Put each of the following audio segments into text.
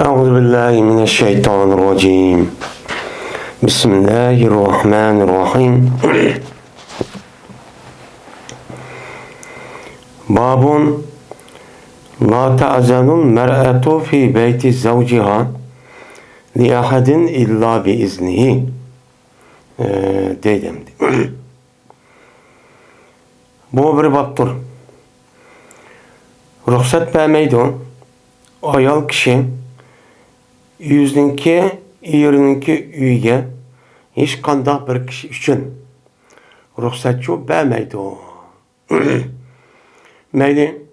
أعوذ بالله من الشيطان الرجيم بسم الله الرحمن الرحيم باب لا تعزل المرأة في بيت زوجها لأحد إلا بإذنه dedim. Bu bir baptır. Ruhsat vermeydi o. Ayal kişi yüzünki, yerininki üyge hiç kandak bir kişi için ruhsatçı vermeydi o. Meyli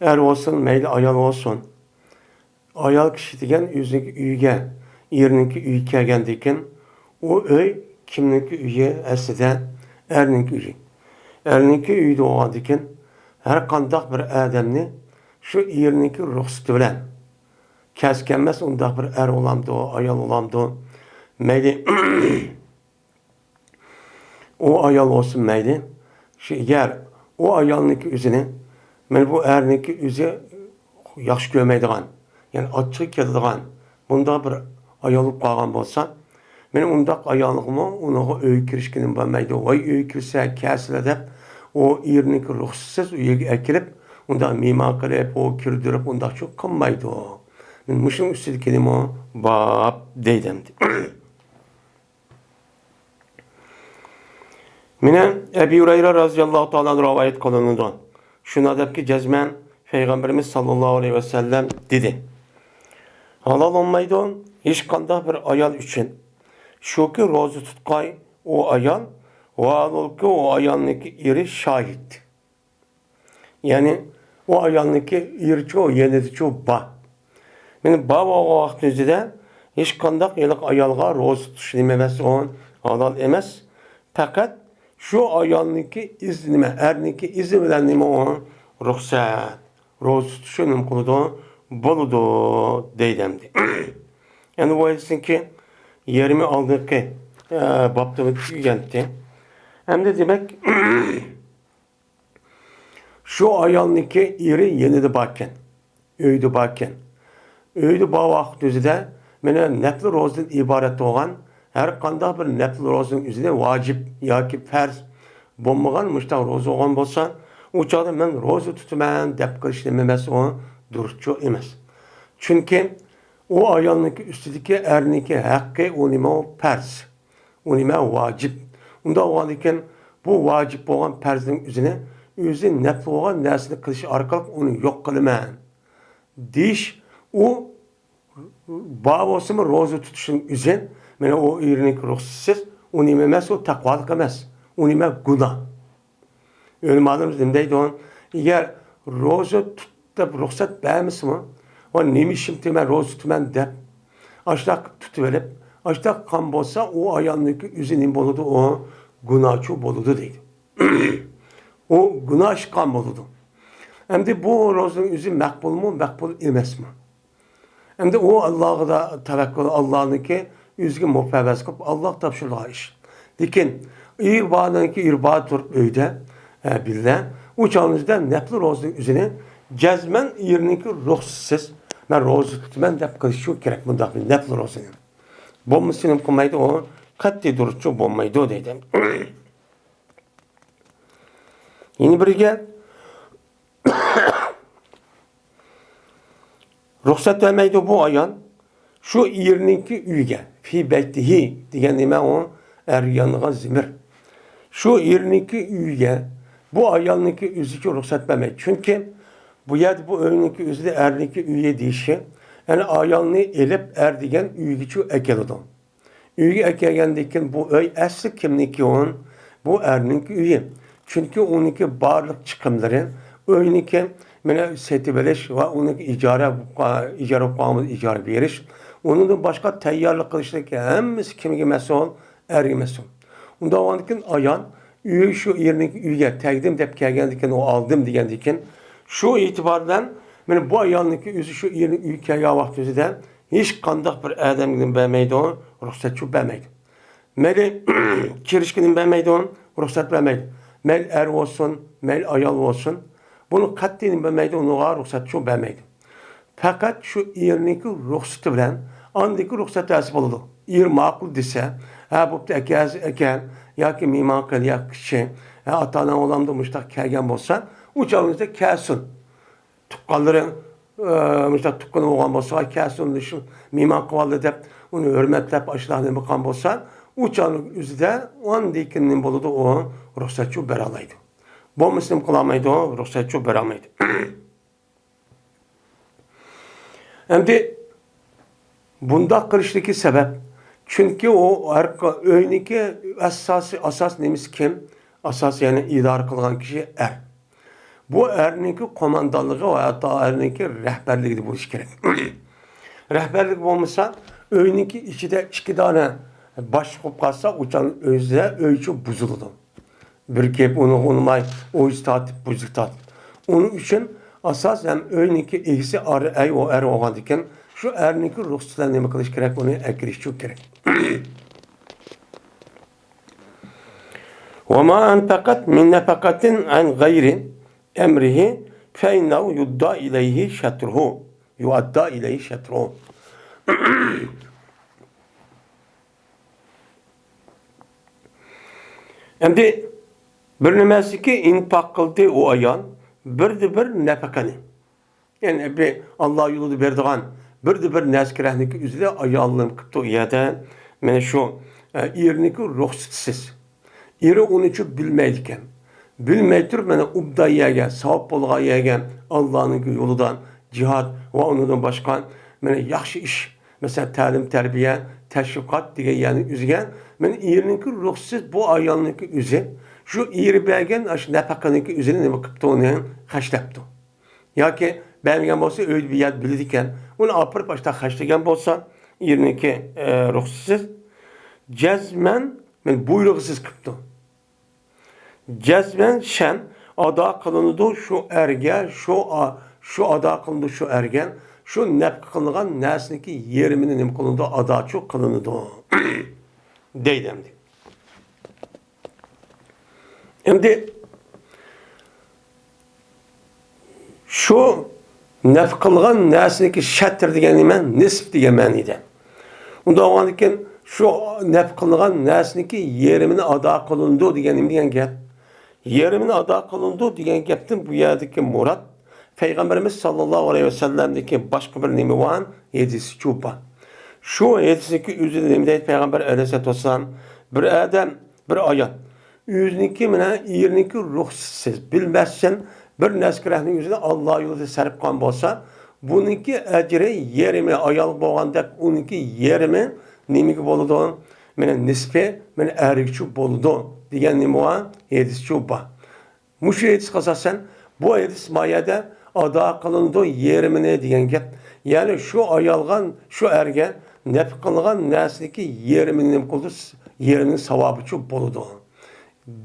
er olsun, meyli ayal olsun. Ayal kişi degen yüzünki üyge, yerininki üyge geldikken o öy kimninki üye aslında erninki üye. Erninki üyde olan diken her kandak bir adamni şu yerininki ruhsatı bilen keskenmez undaq bir er olamdı o, ayal olamdı o. Meyli o ayal olsun meyli. Şu yer o ayalniki üzünü men bu erniki üzü yaxşı görmeydiğen yani açık keldiğen bunda bir ayalıp qalğan bolsa men undaq ayalığımı onu öy kirişkinim bilmeydi. Vay öy kirse kesile dep o yerniki ruhsuz üyege ekilip undaq mima qilib o kirdirip undaq çok qılmaydı o. Muşun üstü kelime bab deydimdi. Mine Ebu Hureyre radıyallahu ta'ala rivayet kılındı. Şuna da ki cezmen Peygamberimiz sallallahu aleyhi ve sellem dedi. Halal olmaydı hiç kanda bir ayal için. Şu ki rozu tutkay o ayal ve ki o ayalniki iri şahit. Yani o ayalniki iri çoğu yenidi çoğu ba. Benim baba o vaxtında hiç kandak yılıq ayalğa roz tutuşu dememesi onun halal emez. Fakat şu ayalniki iznime, erniki izni bilen nime onun ruhsat, roz tutuşu nimkuludu, boludu deydemdi. Yani bu etsin ki yerimi aldığı ki baptımı tüygendi. Hem de demek şu ayalniki iri yenidi bakken, öydü bakken. Öyle bu vaxtda mene nafl rozdan ibaret olan her qanday bir nafl rozning üzerine vacip yoki farz bo'lmagan mushtaq roza olgan bo'lsa, u chog'da men roza tutaman deb qilish emas, o durustchi emas. Chunki o ayolniki ustidagi erniki haqqi u nima farz, u nima vacip. Unda olan ekan bu vacip bo'lgan farzning o'zini o'zi nafl bo'lgan narsani qilish orqali uni yo'q qilaman deyish o babası mı rozu tutuşun üzerine, yani o irinik ruhsuz, o nimemez o takvalık emez, o nime günah. Öyle madem demdeydi onun, eğer rozu tutup ruhsat vermişsin mi, o nimi şimdi ben rozu tutmam de, açtak tutuverip, açtak kan bolsa o ayağındaki üzerinin boludu, o günahçı boludu deydi. O günah kan boludu. Hem de bu rozun üzü makbul mu, makbul emez mi? Hem de o Allah'a da tevekkül Allah'ınki yüzgü muhabbet kılıp Allah tapşırdığı iş. Lakin irbadınki irbadır öyde billah. Uçağınızda nefli rozun üzerine cezmen yerininki ruhsuz. Ben rozu tutman dep kılışıyor gerek bunda bir nefli rozun. Bommasının kılmaydı o katli duruşçu bombaydı o dedim. Yeni birge ruhsat vermeydi bu ayan şu yerininki üyge fi beytihi diyen nime o er yanığa zimir. Şu yerininki üyge bu ayanınki üzüki ruhsat vermeydi. Çünkü bu yer bu öğüninki üzüde erninki üye deyişi yani ayanını elip er diyen üygiçi ekeludun. Üyge ekelgendeyken bu öy aslı kimninki onun bu erninki üye. Çünkü onunki barlık çıkımları öğüninki mene setibeliş ve onun icare veriş. Onun da başka teyyarlık kılıştaki hemmisi kimge mesul, ergi mesul. Onda o andikin ayan, üye şu yerindeki üye tekdim dep kelgendiken o aldım diyendiken şu itibardan mene bu ayandaki yüzü şu yerindeki üye kelgen vaxtözüden hiç kandak bir adam gidin vermeydi onu, ruhsatçı vermeydi. Meli kirişkinin vermeydi onu, ruhsat vermeydi. Mel er olsun, mel ayal olsun. Bunu katliğini bilmeydi, onu ruhsatçı bilmeydi. Fakat şu erniki ruhsatı bilen andaki ruhsat asip oldu. Er makul dese, ha bu eken yoki mehmon qilyapti kishi, ota-ona olamda mushtaq kelgan bo'lsa, u chog'ingizda kelsin. Tuqqanlari mushtaq tuqqan bo'lgan bo'lsa, kelsin shu mehmon qilib oldi deb uni hurmatlab ashlarni qilgan bo'lsa, u chog'ning o'zida ondekin nim bo'ladi, o ruxsatchi bera oladi. Bo'lmasa nim qilolmaydi, ruxsatchi bera olmaydi. Endi bundaq qilishdagi sabab, chunki o öyniki asas nemisi kim? Asas yani idare qilgan kishi er. Bu erniki qo'mondonligi va hatto erniki rahbarligi bo'lishi kerak. Rahbarlik bo'lmasa, öyniki ichida 2 dona bosh qo'yib qolsa, o'chan o'zida o'ychi buziladi. Bir kep uni unmay, o'z tatib buzib tatib. Onun uchun asas ham öyniki egisi ay o er olgan ekan, şu erniki ruhsatlarni nima qilish kerak, uni akirish kerak. وما أنفقت من نفقة عن غير أمره فإنه يؤدى إليه شطره. يؤدى إليه شطره. Endi bir nimasiki infaq qildi o ayan, bir nafaqani. Yani bir Allah yolunda berdigan bir naskirahniki üzere ayallarım qıptı o yerda. Mana şu erniki ruhsatsiz. Eri onun için bilmeydiken. Bilmeydir bana ubda yegen, savab bolğan yegen Allah'ın yoludan cihad ve ondan başka bana yaxşı iş. Mesela ta'lim, terbiye, teşviqat diye yani üzgen. Men eriniki ruhsuz bu ayalniki üze. Şu eri belgen aş nafakaniki üzerine ne bakıptı onu haşlaptı. Ya ki belgen bolsa öyle bir yer bildiken onu apır başta haşlagan bolsa eriniki ruhsuz. Cezmen men buyruğsuz kıptı. Cezben şen ada kılındı şu ergen, şu ada kılındı şu ergen, şu nep kılıngan nesniki yerimini nem kılındı ada çok kılındı. Deydemdi. Şimdi şu nep kılıngan nesniki şettir diyen imen nisp diyen manide. Onda olan iken şu nep kılıngan nesniki yerimini ada kılındı diyen gel. Yerimin ada kılındı diyen geptin bu yerdeki murat Peygamberimiz sallallahu aleyhi ve sellem'deki başka bir nemi var, hedisi çupa. Şu hedisindeki üzerinde nemde Peygamber aleyhisselatü vesselam bir adam, bir ayat. Yüzünki mine iyirniki ruhsuz bilmezsen bir neskirahının yüzünde Allah yolunda serip kan bolsa bununki ecri yerimi ayal boğandak onunki yerimi nemiki boludu mine nispi mine erikçu boludu. Diyen nimuğa hedis çuba. Muşu hedis kasasen bu hedis mayada ada kılındı yerimine diyen gep. Yani şu ayalgan, şu ergen nef kılgan nesliki yeriminin kıldı, yerinin savabı çu boludu.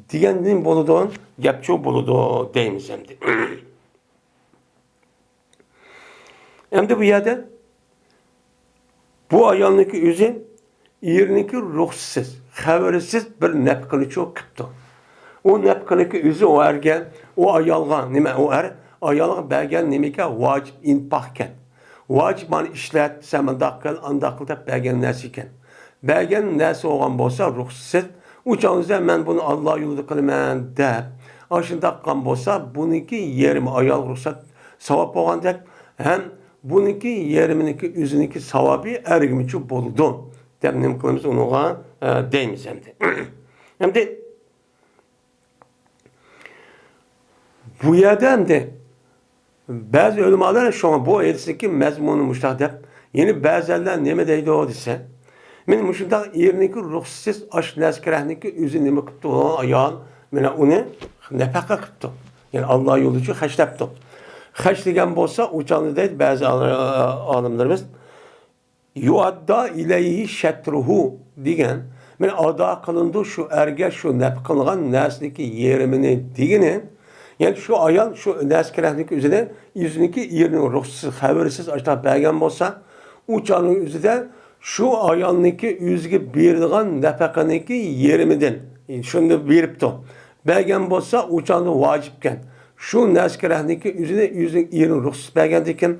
Diyenin boludu, gep çu boludu deyimiz hem de. Hem de bu yerde bu ayalniki üzü yeriniki ruhsuz, habersiz bir nepkini çok kıptı. O nepkiniki üzü o ergen, o ayalgan, nime o ayalgan belgen nimike vacip infahken. Vacip man işlet, semendakıl, andakıl da belgen nesiken. Belgen nesi olan bolsa ruhsuz, uçağınızda men bunu Allah yolunda kılmen de. Aşındakkan bolsa bununki yerimi ayal ruhsat savap olan dek. Hem bununki yeriminiki üzüniki savabı ergimiçi boldu. Demnim kılımız onuğa deyimiz hem de. Hem de bu yerde hem de bazı ölümalar şu an bu edisindeki mezmunu muştak dep yeni bazılar neme deydi o dese men muştak yeriniki ruhsuz aş neskirahniki üzü neme kıptı o ayağın mena onu nefaka kıptı. Yani Allah yolucu haşlaptı. Haşlagan bolsa uçanı deydi bazı alimlerimiz yuadda ileyhi şetruhu diyen men ada kılındı şu erge şu nep kılgan nesniki yerimini digini yani şu ayal şu neskirahniki üzerine yüzüniki yerinin ruhsuz habersiz açta belgen bolsa uçanın üzerinde şu ayalniki yüzüge berdigan nafakaniki yerimiden şunu beripti belgen bolsa uçanı vacipken şu neskirahniki üzerine yerinin ruhsuz belgen diken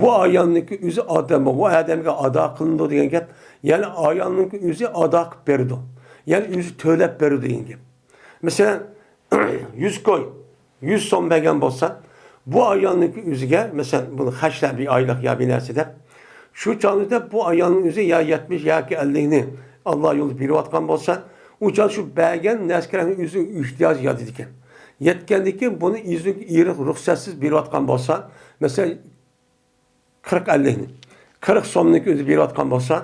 bu ayolniki o'zi odam, bu odamga ado qilindi degan gap, ya'ni ayolniki o'zi ado qilib berdi. Ya'ni o'zi to'lab berdi degan gap. Masalan, 100 koy, 100 so'm bergan bo'lsa, bu ayolniki o'ziga, masalan, buni xashlab bir oylik ya bir narsa deb, shu chog'da bu ayolning o'zi ya 70 yoki 50 ni Alloh yo'li berayotgan bo'lsa, u chog' shu bergan narsalarning o'zi ehtiyoj yodi ekan. Yetgandan keyin buni eri ruxsatsiz berayotgan bo'lsa, masalan 40-50 ni 40 so'mniki o'zi berayotgan bo'lsa,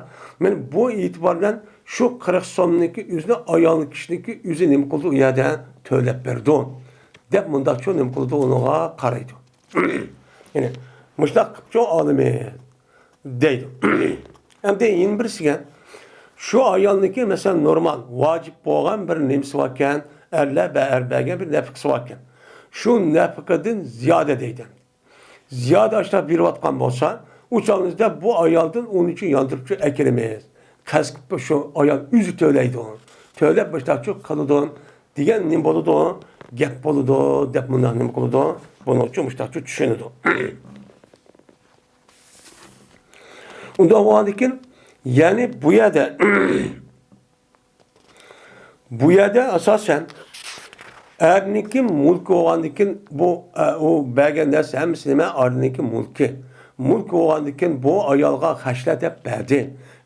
men bu e'tibor bilan shu 40 so'mniki o'zini ayolning kishiniki o'zi nima qildi, u yerda to'lab berdi deb mundaq shu nima qildi, unga qaraydi. Ya'ni mushtaq qilib olimi deydi. Endi yana birisiga shu ayolniki masalan normal, vojib bo'lgan bir nimasi bor ekan, erlar va erbaga bir nafaqasi bor ekan. Shu nafaqadan ziyoda deydi. Ziyoda ashlab berayotgan bo'lsa, u chog'ingizda bu ayoldan onun uchun yondirib akiramiz. Qasqib shu ayol o'zi to'laydi. To'lab boshqacha qiladi degan nima bo'ladi? Gap bo'ladi deb bundan nima qiladi? Buning uchun boshqacha tushunadi. Unda bo'ladikin, ya'ni bu yerda asosan erniki mulki bo'lgandikin bu o bergan narsa hammasi nima? Erniki mulki. Mulk bo'lgandikin bu ayolga xashla deb berdi.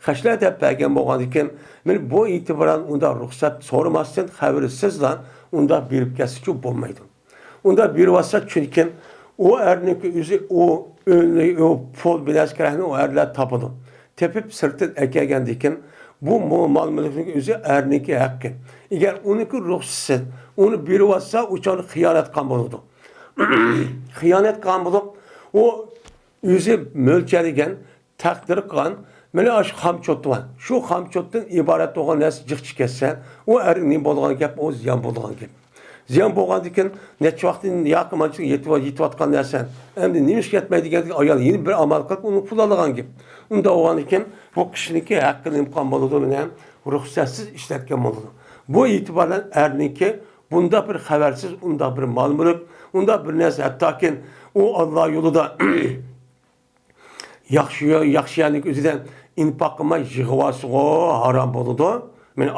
Xashla deb bergan bo'lgandikin, men bu e'tiboran unda ruxsat so'ramasdan xabarsizdan unda berib ketishchi bo'lmaydi. Unda bervasa chunki o erniki o'zi o pul bilaskarani o erlar topadi. Tepib sirtib ekegandikin bu mal mulkning o'zi erniki haqqi. Agar uniki ruxsatsiz onu bervasa uçan xiyonat qilgan bo'ladi. Xiyonat qilgan bo'lib, o o'zi mo'ljalgan, taqdir qilgan, mana shu xamchotdan, shu xamchotdan iborat bo'lgan narsa jiqchi ketsa, u erning bo'lgan gap, o ziyon bo'lgan gap. Ziyon bo'lgandikin, necha vaqtdan yaqinmanchilik yetayotgan narsa, endi nima ish ketmaydigan ayol yeni bir amal qilib, uni pul olgan gap. Unda bo'lganikin, bu kishiniki haqqini imkon bo'ladi, mana ruxsatsiz ishlatgan bo'ladi. Bu e'tibordan erniki bunda bir xabarsiz, unda bir mal-mulk, unda bir narsa hattoki u Alloh yo'lida yaxshiyanlik o'zidan infoq qilmay yig'vasiga harom bo'ladi. Men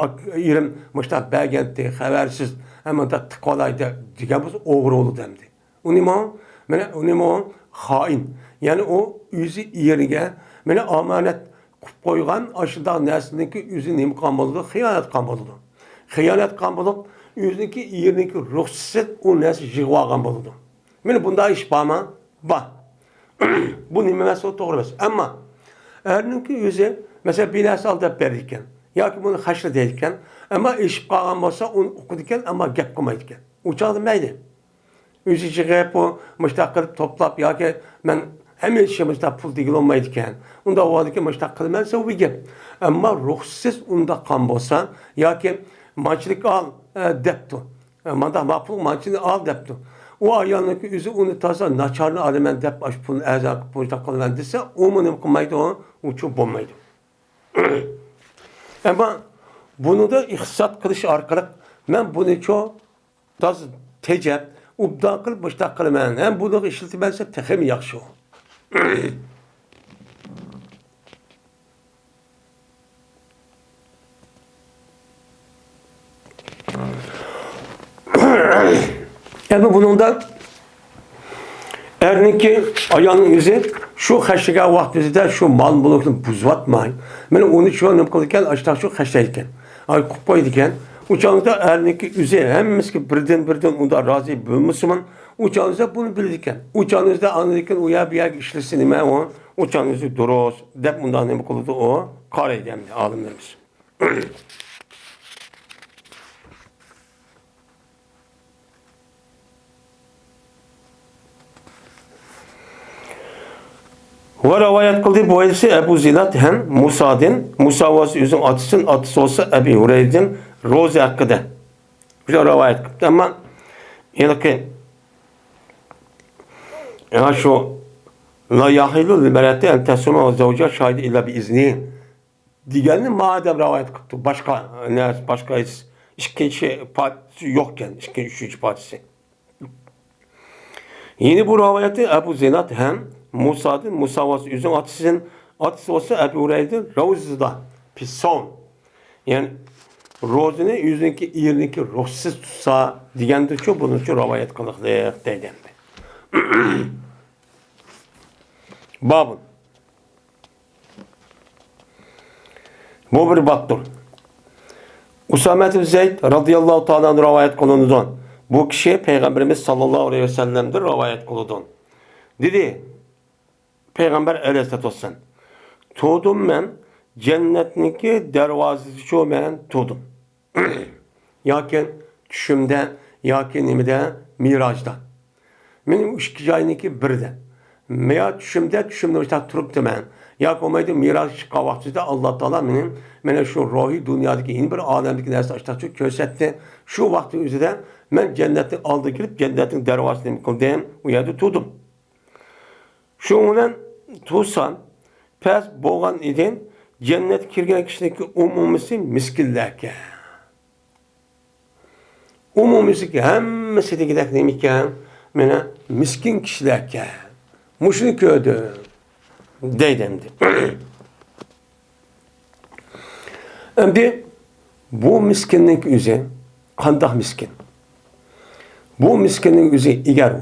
erim mushtaq berganda xabarsiz hamda tiqolaydi degan bo'lsa o'g'ri bo'ladi endi. Unimo xoin. Ya'ni u o'zi eriga meni omonat qilib qo'ygan ashunda narsaniki o'zi nima qilgan bo'ladi? Xiyonat qilgan bo'ladi. Xiyonat qilgan bo'lib, o'ziniki erniki ruxsatsiz u narsa yig'ib bo'ladi. Meni bunday ish bormi? Bor. Bu nima emas, o to'g'ri emas. Ammo erniki o'zi masalan bir narsa olib berar ekan yoki buni xashla deydi ekan, ammo eshib qolgan bo'lsa, uni o'qidi ekan, ammo gap qilmaydi ekan. U chog'da mayli. O'zi chiqib bu mushtaq qilib to'plab yoki men hamma ishga mushtaq pul degil olmaydi ekan. Unda o'ylaydi mushtaq qilmasa u gap. Ammo ruxsatsiz unda qon bo'lsa yoki manchilik ol debdi. Manda ma'qul manchilik ol debdi. O ayolniki o'zi uni toza nacharni olaman deb pulni azon qilib pochta qilaman desa, u nima qilmaydi, u uchun bo'lmaydi. Ammo bunida iqtisod qilish orqali men buni toza tejab, ubdan qilib pochta qilaman. Ham buni ishlatmansa texim yaxshi. Yani bunun da erniki ayağının izi şu xaşıga vaxtida şu mal mulkni buzvatmayın. Men onu şu nima qilgan ashta şu xashlaydigan. Ay qilib qo'ydigan. O'changda erniki izi hammasiga birdan unda rozi bo'lmasman. O'changizda buni bildikan. O'changizda anlikan u ya bu yerga ishlasa nima u? O'changizni durust deb bundan nima qildi o? Qaraydi endi olimlarimiz. Ve rivayet kıldığı bu hadisi Ebu Zinat hem Musa'din, Musa was yüzün atısı olsa Ebu Hureyre'den Rozi hakkında. Bir rivayet kıldı ama yani ki ya şu la yahilu l-merati en tesuma ve zavca şahidi illa bi izni diğerini madem rivayet kıldı. Başka ikinci partisi yokken, üçüncü partisi. Yine bu rivayeti Ebu Zinat hem Musa'dın, Musa olsa üzün atısının, atısı olsa Ebu Hureyre'nin Ravuz'da, Pisson. Yani rozunu yüzünki iriniki ruhsuz tutsa degendir ki bunun için rivayet kılıqlık deydi. Babın. Bu bir baktır. Usamet ibn Zeyd radıyallahu ta'ala rivayet kılınıdan. Bu kişi Peygamberimiz sallallahu aleyhi ve sellem'dir rivayet kılınıdan. Dedi Peygamber aleyhissalatu vesselam. Tuğdum men cennetniki dervazesi çoğu ben tuğdum. Yakin düşümde, yakin nimide, mirajda. Benim iki joyniki birde. Meya düşümde işte turuptu men. Ya komaydı miraj çıkan vaxtida Allah Taala meni şu ruhi dünyadaki yeni bir alemdeki narsa açtı kösetdi. Şu vakti üzerinde men cenneti aldı girip cennetin dervazasını kıldım. O yerde tuttum. Şundan tutsan pes boğan idin cennet kirgen kişideki umumisi miskilleke. Umumisi ki hemmesi de gidek demişken mene miskin kişilerke. Muşrik ödü. Deydemdi. Şimdi bu miskinlik üzeri kandak miskin. Bu miskinlik üzeri eğer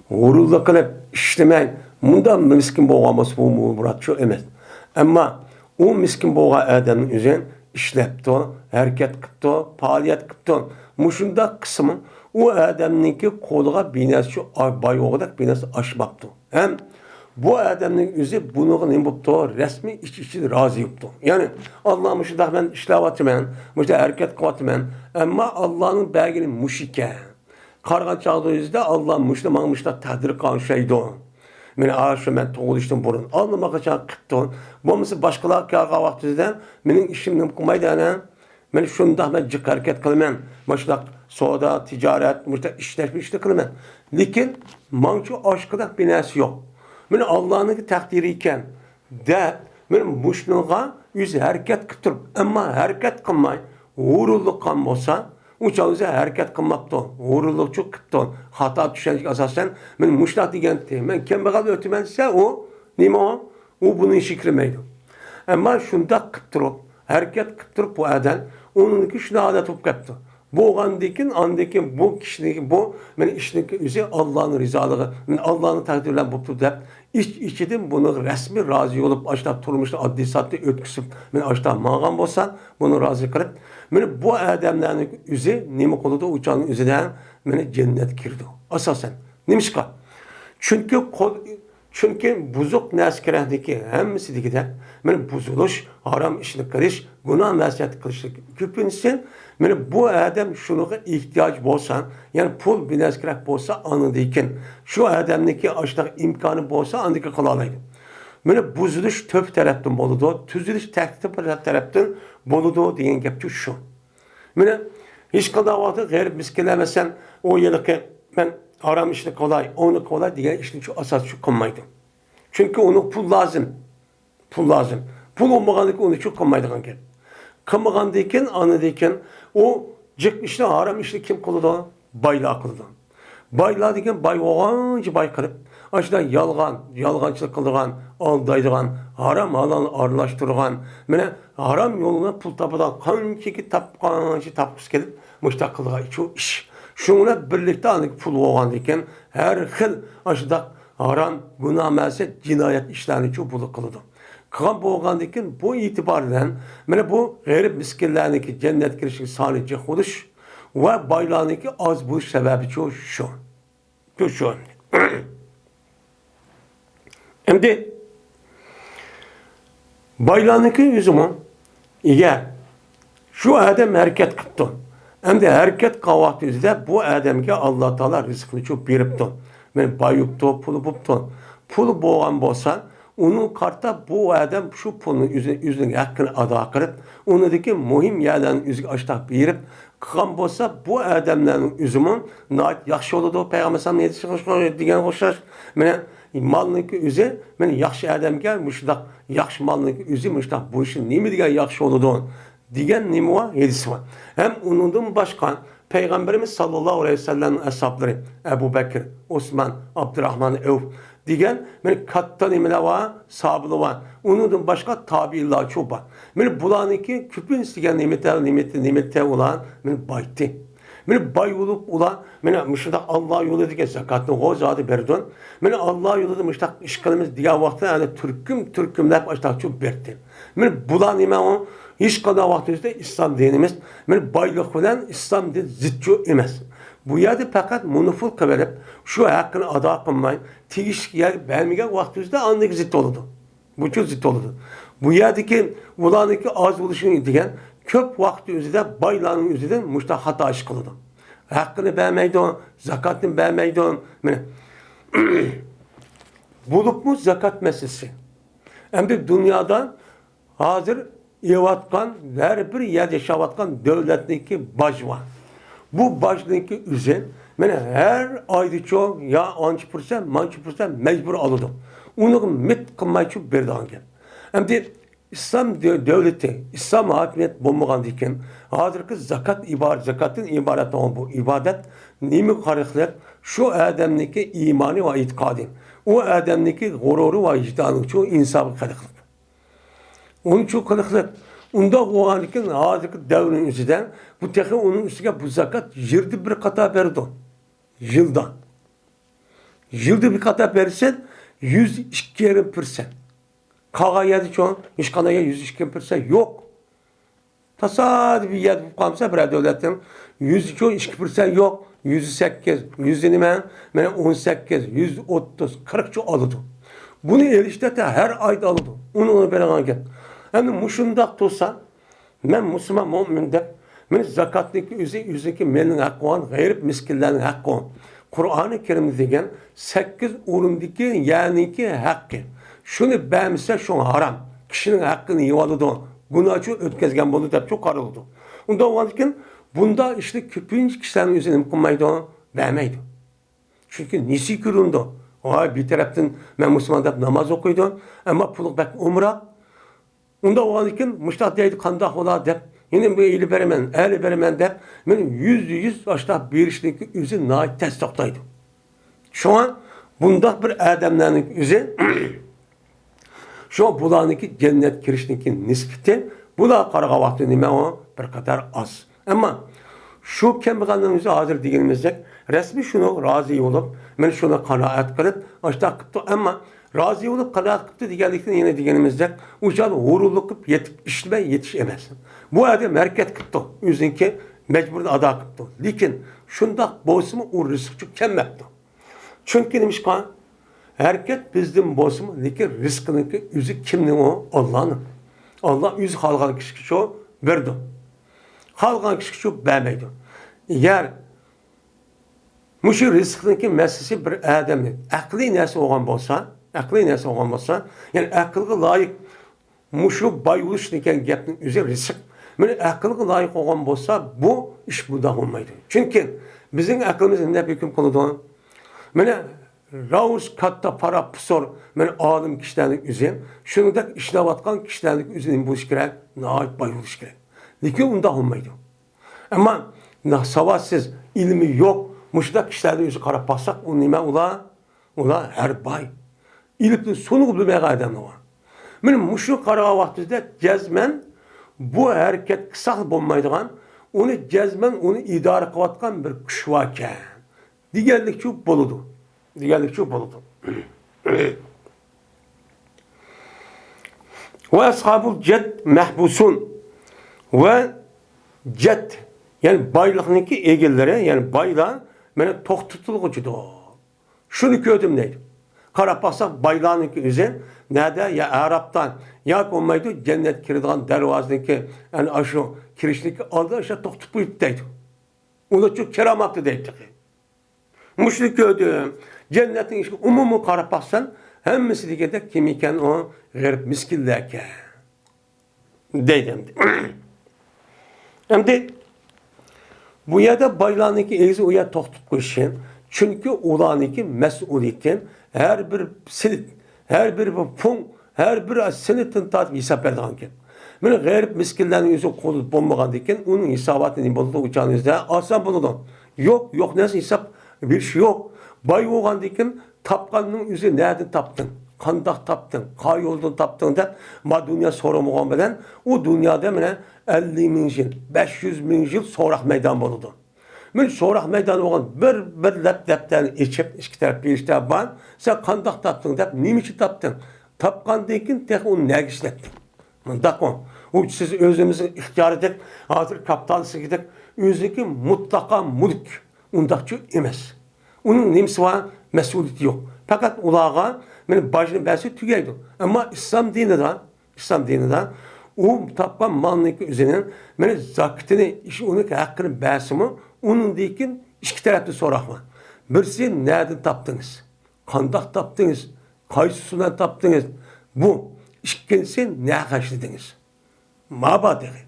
vurulda kılıp işlemeyin bundan miskin boğaması bu murat şu emas. Ama o miskin boğa adamın üzerine işlepti, hareket kıptı, faaliyet kıptı. Muşunda kısmı o adamınki koluğa binası şu bayağıdak binası aşmaptı. Hem bu adamın yüzü bunu ne yaptı? Resmi içi razı yaptı. Yani Allah'ım şu da ben işlevatımın, şu da hareket kıvatımın. Ama Allah'ın belgeli müşike. Kargan çağda yüzde Allah Müslüman da tahdir kan şeydi o. Meni ağaçı ben toğuluştum burun. Allah'ıma kaçan kıttı. Bu mesela başkalar kâğa vaktizden benim işimden kumaydı ana. Ben şunda ben cık hareket kılmam. Başlak soda, ticaret, müşte işleşme kılmam. Lakin manço aşkıda binası yok. Ben Allah'ın takdiri iken de benim müşnüğa yüz hareket kıtırıp ama hareket kılmay uğurluk kan olsa uçağıza hareket kılmaptı. Uğurluk çok kıttı. Hata düşenlik asasen ben müşnüğa diyen ben kembağal ötümense o neyme o? O bunun şikrimeydi. Ama şunda kıttırıp hareket kıttırıp bu eden onunki şuna adet olup kaptı. Bu andaki bu kişinin bu ben işteki üzeri Allah'ın rizalığı, ben Allah'ın takdirlen buptu deyip içidim bunu resmi razı olup açta turmuşta adli saatte ötküsüp ben açta mağam olsa bunu razı kılıp ben bu adamların üzeri nemi koluda uçağın üzerinden beni cennet girdi. Asasen. Nimişka? Çünkü buzuk neskerehdeki hemisi de ben buzuluş, haram işini kırış, günah mesiyet kılışlık. Küpünse ben bu adam şuna ihtiyaç olsa, yani pul bir neskereh olsa anladıyken, şu adamdaki açlık imkanı olsa andaki kılalaydı. Ben buzuluş töp taraftan boludu, tüzülüş tehdit taraftan boludu diyen gepçi şu. Ben hiç kadar vakti gayrı miskilemesen o yılki ben haram işini kolay, onu kolay diye işin şu asas şu konmaydı. Çünkü onu pul lazım. Pul lazım. Pul olmaganlık onu çok konmaydı kanka. Kılmagandayken, anladayken o cık işte haram işte kim kılıdı? Bayla kılıdı. Bayla degen bay oğancı bay kılıp aşıda yalgancılık kıldıgan, aldaydıgan, haram halal arlaştırgan, mene haram yoluna pul tapıdan kançiki tapkançı tapkıs gelip müştak kıldıgan şu iş. Şuna birlikte anlık pul oğandayken her xil aşıda haram, günah məset, cinayet işlerini çok bulu kılıdı. Kılan boğandayken bu itibarla mene bu gayrı miskinlerindeki cennet girişi sanice oluş ve baylarındaki az buluş sebebi çoğu şu. Şu. Şimdi baylarındaki yüzümü eğer şu adam hareket kıptı. Hem de hareket kavaktizde bu adamke Allah Teala rızkını çok biripti. Ben bayıptı, pulu buptu. Pulu boğan bolsa onun kartta bu adam şu pulun yüzünün hakkını ada kılıp onundaki mühim yerlerin yüzünü açtak birip kılan bolsa bu adamların yüzümün nait yaxşı oldu. Peygamber sallallahu aleyhi ve sellem diyen hoşlar. Mene malniki yüzü, mene yaxşı adam gel, müştak yaxşı malniki yüzü, müştak bu işin nemi diyen yaxşı oldu diyen nemi var, hedisi var. Hem onundan başka Peygamberimiz sallallahu aleyhi ve sellem'in ashabları Ebu Bekir, Osman, Abdurrahman Evf degan men katta nimalar var, sabılı var. Ondan başka tabiilar çok var. Men bularniki köpünç degan nimetler olan men baytı. Men bay olup ulan men müştak Allah yolu degan zakatni g'o'zadi berdin. Men Allah yolida müştak ish qilamiz degan vaqtda yani turkumlab müştak çok berdi. Men bular nima o hech qanday vaqtimizda islom dinimiz men boylik bilan islom din zidju emas. Bu yerda faqat monopol qilib berib, shu haqqini ado qilmay, tegishga bermagan vaqtimizda andak zid bo'ladi. Bu çok zid bo'ladi. Bu yerdagi ularniki oz bo'lishini degan ko'p vaqt o'zida boylarning o'zidan mushta xato ish qiladi. Haqqini bermaydi, zakatni bermaydi. Mana bo'libmi zakat masalasi. Endi dunyoda hozir yevatgan her bir yer yaşavatgan devletniki baj var. Bu bajniki üzerine mene her ayda çok ya 10% mecbur alıdım. Onu mit kılmayı çok berdanken. Hem de İslam devleti, İslam hakimiyet bulmagan diken, hazırki zakatın ibaret olan bu ibadet, nimi karıklık, şu adamniki imani ve itikadin, o adamniki gururu ve vicdanı, şu insafı karıklık. Onun çok karıklık. Onda o anki hazırki devrin üstünden, bu tekrar onun üstüne bu zakat yılda bir kata verdi. Yılda. Yılda bir kata versen, 102%. Kağa yedi çoğun, hiç kanaya 102% yok. Tasadüf bir yer kalmışsa bir devletin 102% yok. 108, 120, 18, 130, 40 çok alıdı. Bunu erişte her ayda alıdı. Onu beraber gel. Hem muşundak tutsa, ben Müslüman mümin de, ben zakatlık yüzdeki melin hakkı olan, gayrip miskillerin hakkı olan. Kur'an-ı Kerim'de degen 8 urundaki yani hakkı. Şunu beğenmişse şunu haram. Kişinin hakkını yivalıdı. Günahçı ötkezgen bunu da çok karıldı. Onda o anken bunda işte köpünç kişilerin üzerine mükemmeldi, beğenmeydi. Çünkü nisi küründü. Bir taraftan ben Müslüman da namaz okuydu ama puluk bek umra. Onda o anken müştak deydi kandak ola deyip yine bu eli beremen deyip benim %100 aşağı bir işteki yüzü naik test noktaydı. Şu an bunda bir adamların yüzü şu an bulanıki cennet kirişteki nispeti bula karağa vakti nime o bir kadar az. Ama şu kembeğanların yüzü hazır değilimizde resmi şunu razı olup ben şuna kanaat kılıp aşağı kıptı ama razı olup kanaat kıptı digelikten yine digenimizde uçağı huruluk yetip yetişemez. Bu adam merket kıptı. Yüzünki mecburda ada kıptı. Lakin şunda bozumu o rızıkçı kemmekti. Çünkü demiş ki herket bizden bozumu lakin rızkının yüzü kimnin o? Allah'ın. Allah yüzü halkan kişi şu verdi. Halkan kişi şu vermeydi. Eğer muşu rızkının meselesi bir adamın akli nesi olan olsa, yani akılga layık muşu bayuluş diken gapning üzeri rızık. Mene akılga layık olan olsa bu iş burada olmaydı. Çünkü bizim aklımız ne hüküm konuda? Mene raus katta para pusor men alim kişilerin üzerine şunu da işlevatkan kişilerin üzerine bu iş gerek, naat bayuluş gerek. Lakin onda olmaydı. Ama savaşsız ilmi yok. Muşdak kişilerin yüzü karab bassak o nime ula her bay. İlipli sonu bilmeye adamı var. Benim muşu karağa vaktinde cezmen bu hareket kısa bulmaydıgan onu cezmen onu idare kıvatkan bir kuş varken diğerlik çok boludu. Ve ashabul ced mehbusun ve ced yani baylıkniki egelleri yani bayla bana tok tutulgucudu. Şunu gördüm neydi? Karapasa baylağınki üzerine nerede ya Arap'tan ya olmaydı cennet kirdiğin dervazındaki yani aşağı kirişteki aldı aşağı tok tutuluydu deydi. Onu çok keramatlı deydi. Müşrik gördüm. Cennetin işi umumu karapassan hemmesi dikede kim iken o garip miskilleke deydim. Hem de bu yerde baylağındaki eğzi uya toktup koşun. Çünkü ulaniki mesuliyetin her bir silit, her bir pun, her bir sinitin tat hesap ederken. Benim garip miskillerin yüzü kolu bulmagan diken onun hesabatını buldu uçağınızda asan buldu. Yok neyse hesap bir şey yok. Bay oğan diken tapqanning o'zi nereden tapdın? Qandaq tapdın? Qay yo'ldan tapdın deb ma dünya so'ramagan bilan u dunyoda mana 50 ming yil, 500 ming yil so'roq maydon bo'ladi. Men so'roq maydoni bo'lgan bir laptopdan ichib ikki taraf berishda bor. Sen qandaq tapdın deb nima uchun tapdın? Tapqandan keyin tek uni nega ishlatding? Mundaq o siz özünüzün ixtiyarıdır, hazır kapitalistlik özünki mutlaka mulk. Undaqçı emas. Onun nemsi var, mesuliyeti yok. Fakat ulağa benim başını bəsi tügeydi. Ama İslam dininde o tapqan malının üzerine benim zakatını, onun hakkını bəsimi, onun deyikin iki taraflı sorak var. Birisi nereden tapdınız? Qandaq tapdınız? Qaysusundan tapdınız? Bu. İkincisi ne kaçırdınız? Maba dedi.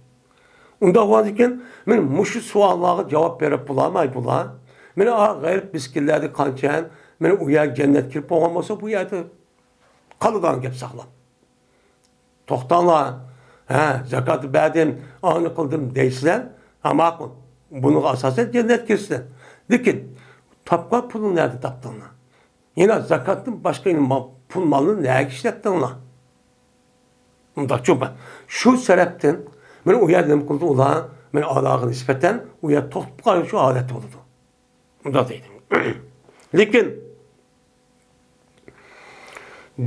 Onda varken men muşu suallara cevap verip bulamay bulan. Men gayret biskillerde kançan, men uya cennet kirip olmasa bu yerde kalıdan gep sağlam. Toxtanla, zakatı verdim, anı kıldım deysizler, ama bunu asasen cennet kirsinler. Dikin, tapqa pulun nerede taptığına? Yine zakatın başka pul malını neye işlettiğine? Onda çok ben. Şu sebepten ben o yerden kıldı ola, ben Allah'a nispeten o yer toxtuqan şu adet oldu. Onda dedim. Lakin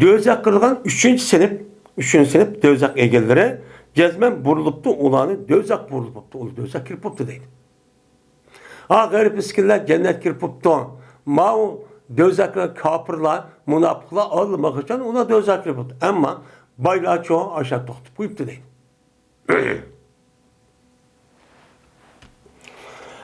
dözak kırılgan 3. sınıf dözak egelleri cezmen buruluptu olanı dözak buruluptu. O dözak kirpuptu deydi. Garip iskiller cennet kirpuptu. Ma o dözaklar kapırlar, münafıklar almak için ona dözak kirpuptu. Ama baylar çoğu aşağı toxtup koyuptu deydi.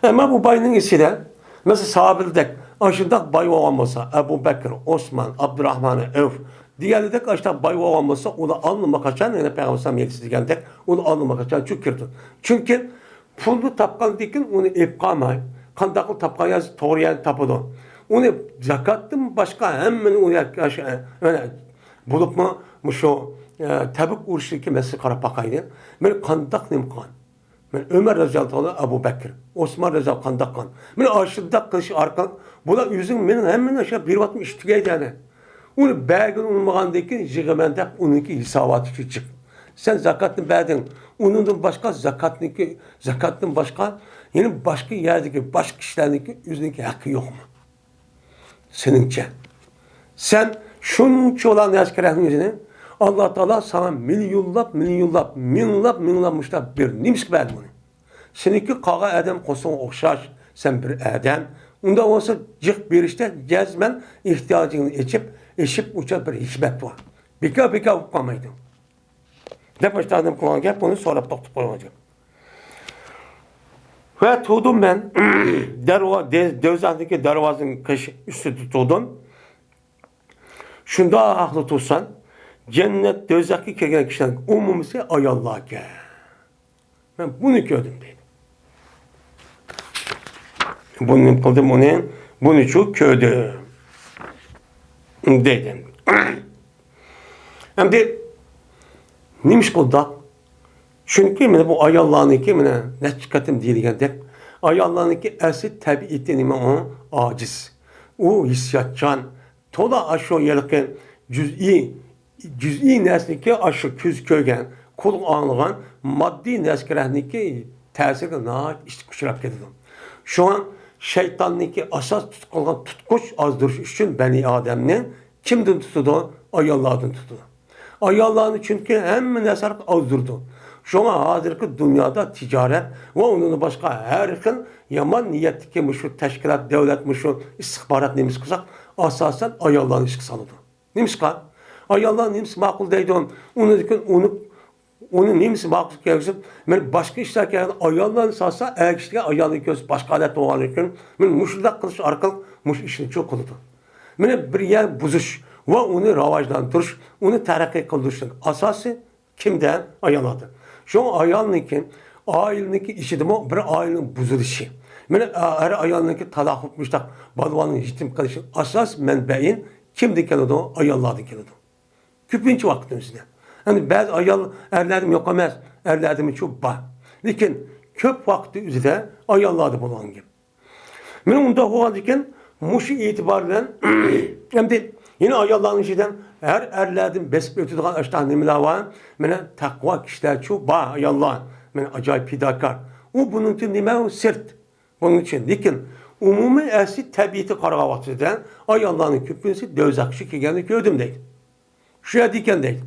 Ama bu bayının içinde mesela sahabildek aşırıdak bay olmasa Ebu Bekir, Osman, Abdurrahman, Evf diğerleri aşırıdak bay olmasa onu anlamak için yani Peygamber Samiyetisi geldik onu anlamak için çükürdü. Çünkü pullu tapkan dikin onu ipqamay kandaklı tapkan yazı doğruyan tapıdı. Onu zakattın başka hemen onu öyle bulup mu şu Təbük uruşdaki məsələ qarab baxaydı. Mən qandaq nimqan. Mən Ömər Rəziyallahu Əbu Bəkir, Osman Rəziyallahu qandaq qan. Mən aşırıda qılış arqan. Bunlar yüzün mənim həmin aşağı bir vatım iştigəydi yəni. Onu bəgin olmağandaki jığıməndə onunki hisabatı küçük. Sen zakatını verdin. Onun başka zakatın başka yani başka yerdeki başka kişilerdeki yüzündeki hakkı yok mu? Senince. Sen şunun olan askerlerin yüzüne Allah Teala sana milyonlap bir nimsk verdi bunu. Seninki kağa adam kosun okşaş, sen bir adam. Onda olsa cık bir işte cezmen ihtiyacını eşip uçak bir hikmet var. Bika okumaydın. Ne başladım kullanacak bunu sonra doktor koyacağım. Ve tuttum ben dövzandaki darvazın üstü tuttum. Şunda haklı tutsan cennet dövzaki kelgen kişilerin umumisi ayallah gel. Ben bunu gördüm dedim. Bunu kıldım onu, bunu çok gördüm dedim. Hem de neymiş kıldı? Çünkü bu ayallah'ınki ne çıkartım deyilgende ayallah'ınki eski tabiiyyatı o aciz. O hissiyatçan tola aşağı yerken cüz'i nesniki aşağı küz köygen kul anlayan maddi neskerəhniki təsirlə naat işte kuşurab gedirdim. Şu an şeytanniki asas tutulgan tutkuş azdırış üçün beni Adem'nin kimden tutudu? Ayallah'dan tutudu. Ayallah'ını çünkü hem nesar azdırdı. Şu an hazırki dünyada ticaret ve onun başka her gün yaman niyetteki müşür teşkilat, devlet müşür, istihbarat neymiş kızak asasen ayallah'ın işki salıdı. Neymiş ka? Ayallah'ın neymiş makul deydi onu neymiş makul gereksin. Ben başka işler geldi ayallah'ın salsa erkişliğe ayallah'ın göz başka adet olan için ben müşürdak kılıç arkalık müş işini çok kılıdı. Ben bir yer buzuş ve onu ravajlandırış, onu terakki kıldırışın asası kimden? Ayallah'dır. Şu an ayalınki, aileniki işi de mi? Bir ailenin buzuluşu. Her aileniki talak etmişler, balvanın yitim kalışı. Asas menbein kimdi keledi o? Ayallah'dı keledi. Küpünç vaktimizde. Yani bazı ayal erlerdim yok emez. Erlerdim çok var. Lakin köp vakti üzere ayallah'dı bulan gibi. Ben onda o halde Muşu itibarından hem de yine ayollarning ichidan her erlerden besip ötüdüğün aştan nimeler var. Mene takva kişiler çok ba ayollar. Mene acayip fidakar. O bunun için nime o sırt. Bunun için. Lekin umumi esi tabiati qarag'avatsida ayollarning ko'pincha do'zaxshi kelganini ko'rdim deydi. Shu yerda ekan deydi.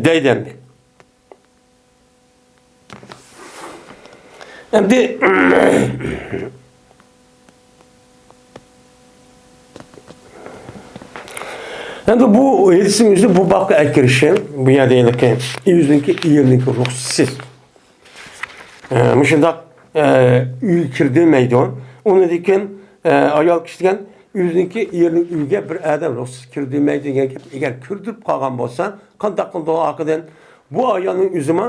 Deydi endi. Endi endi bu Edis'in yüzü bu bakı ekirişi, bu yerdeki yüzündeki iyerindeki ruhsuz. Mışındak kirdiği meydan, onu diken ayal kişiden yüzündeki iyerindeki ülge bir adam ruhsuz kirdiği meydan eğer kürdürüp kalgan bolsa, kandak o akıdan bu ayalın yüzüme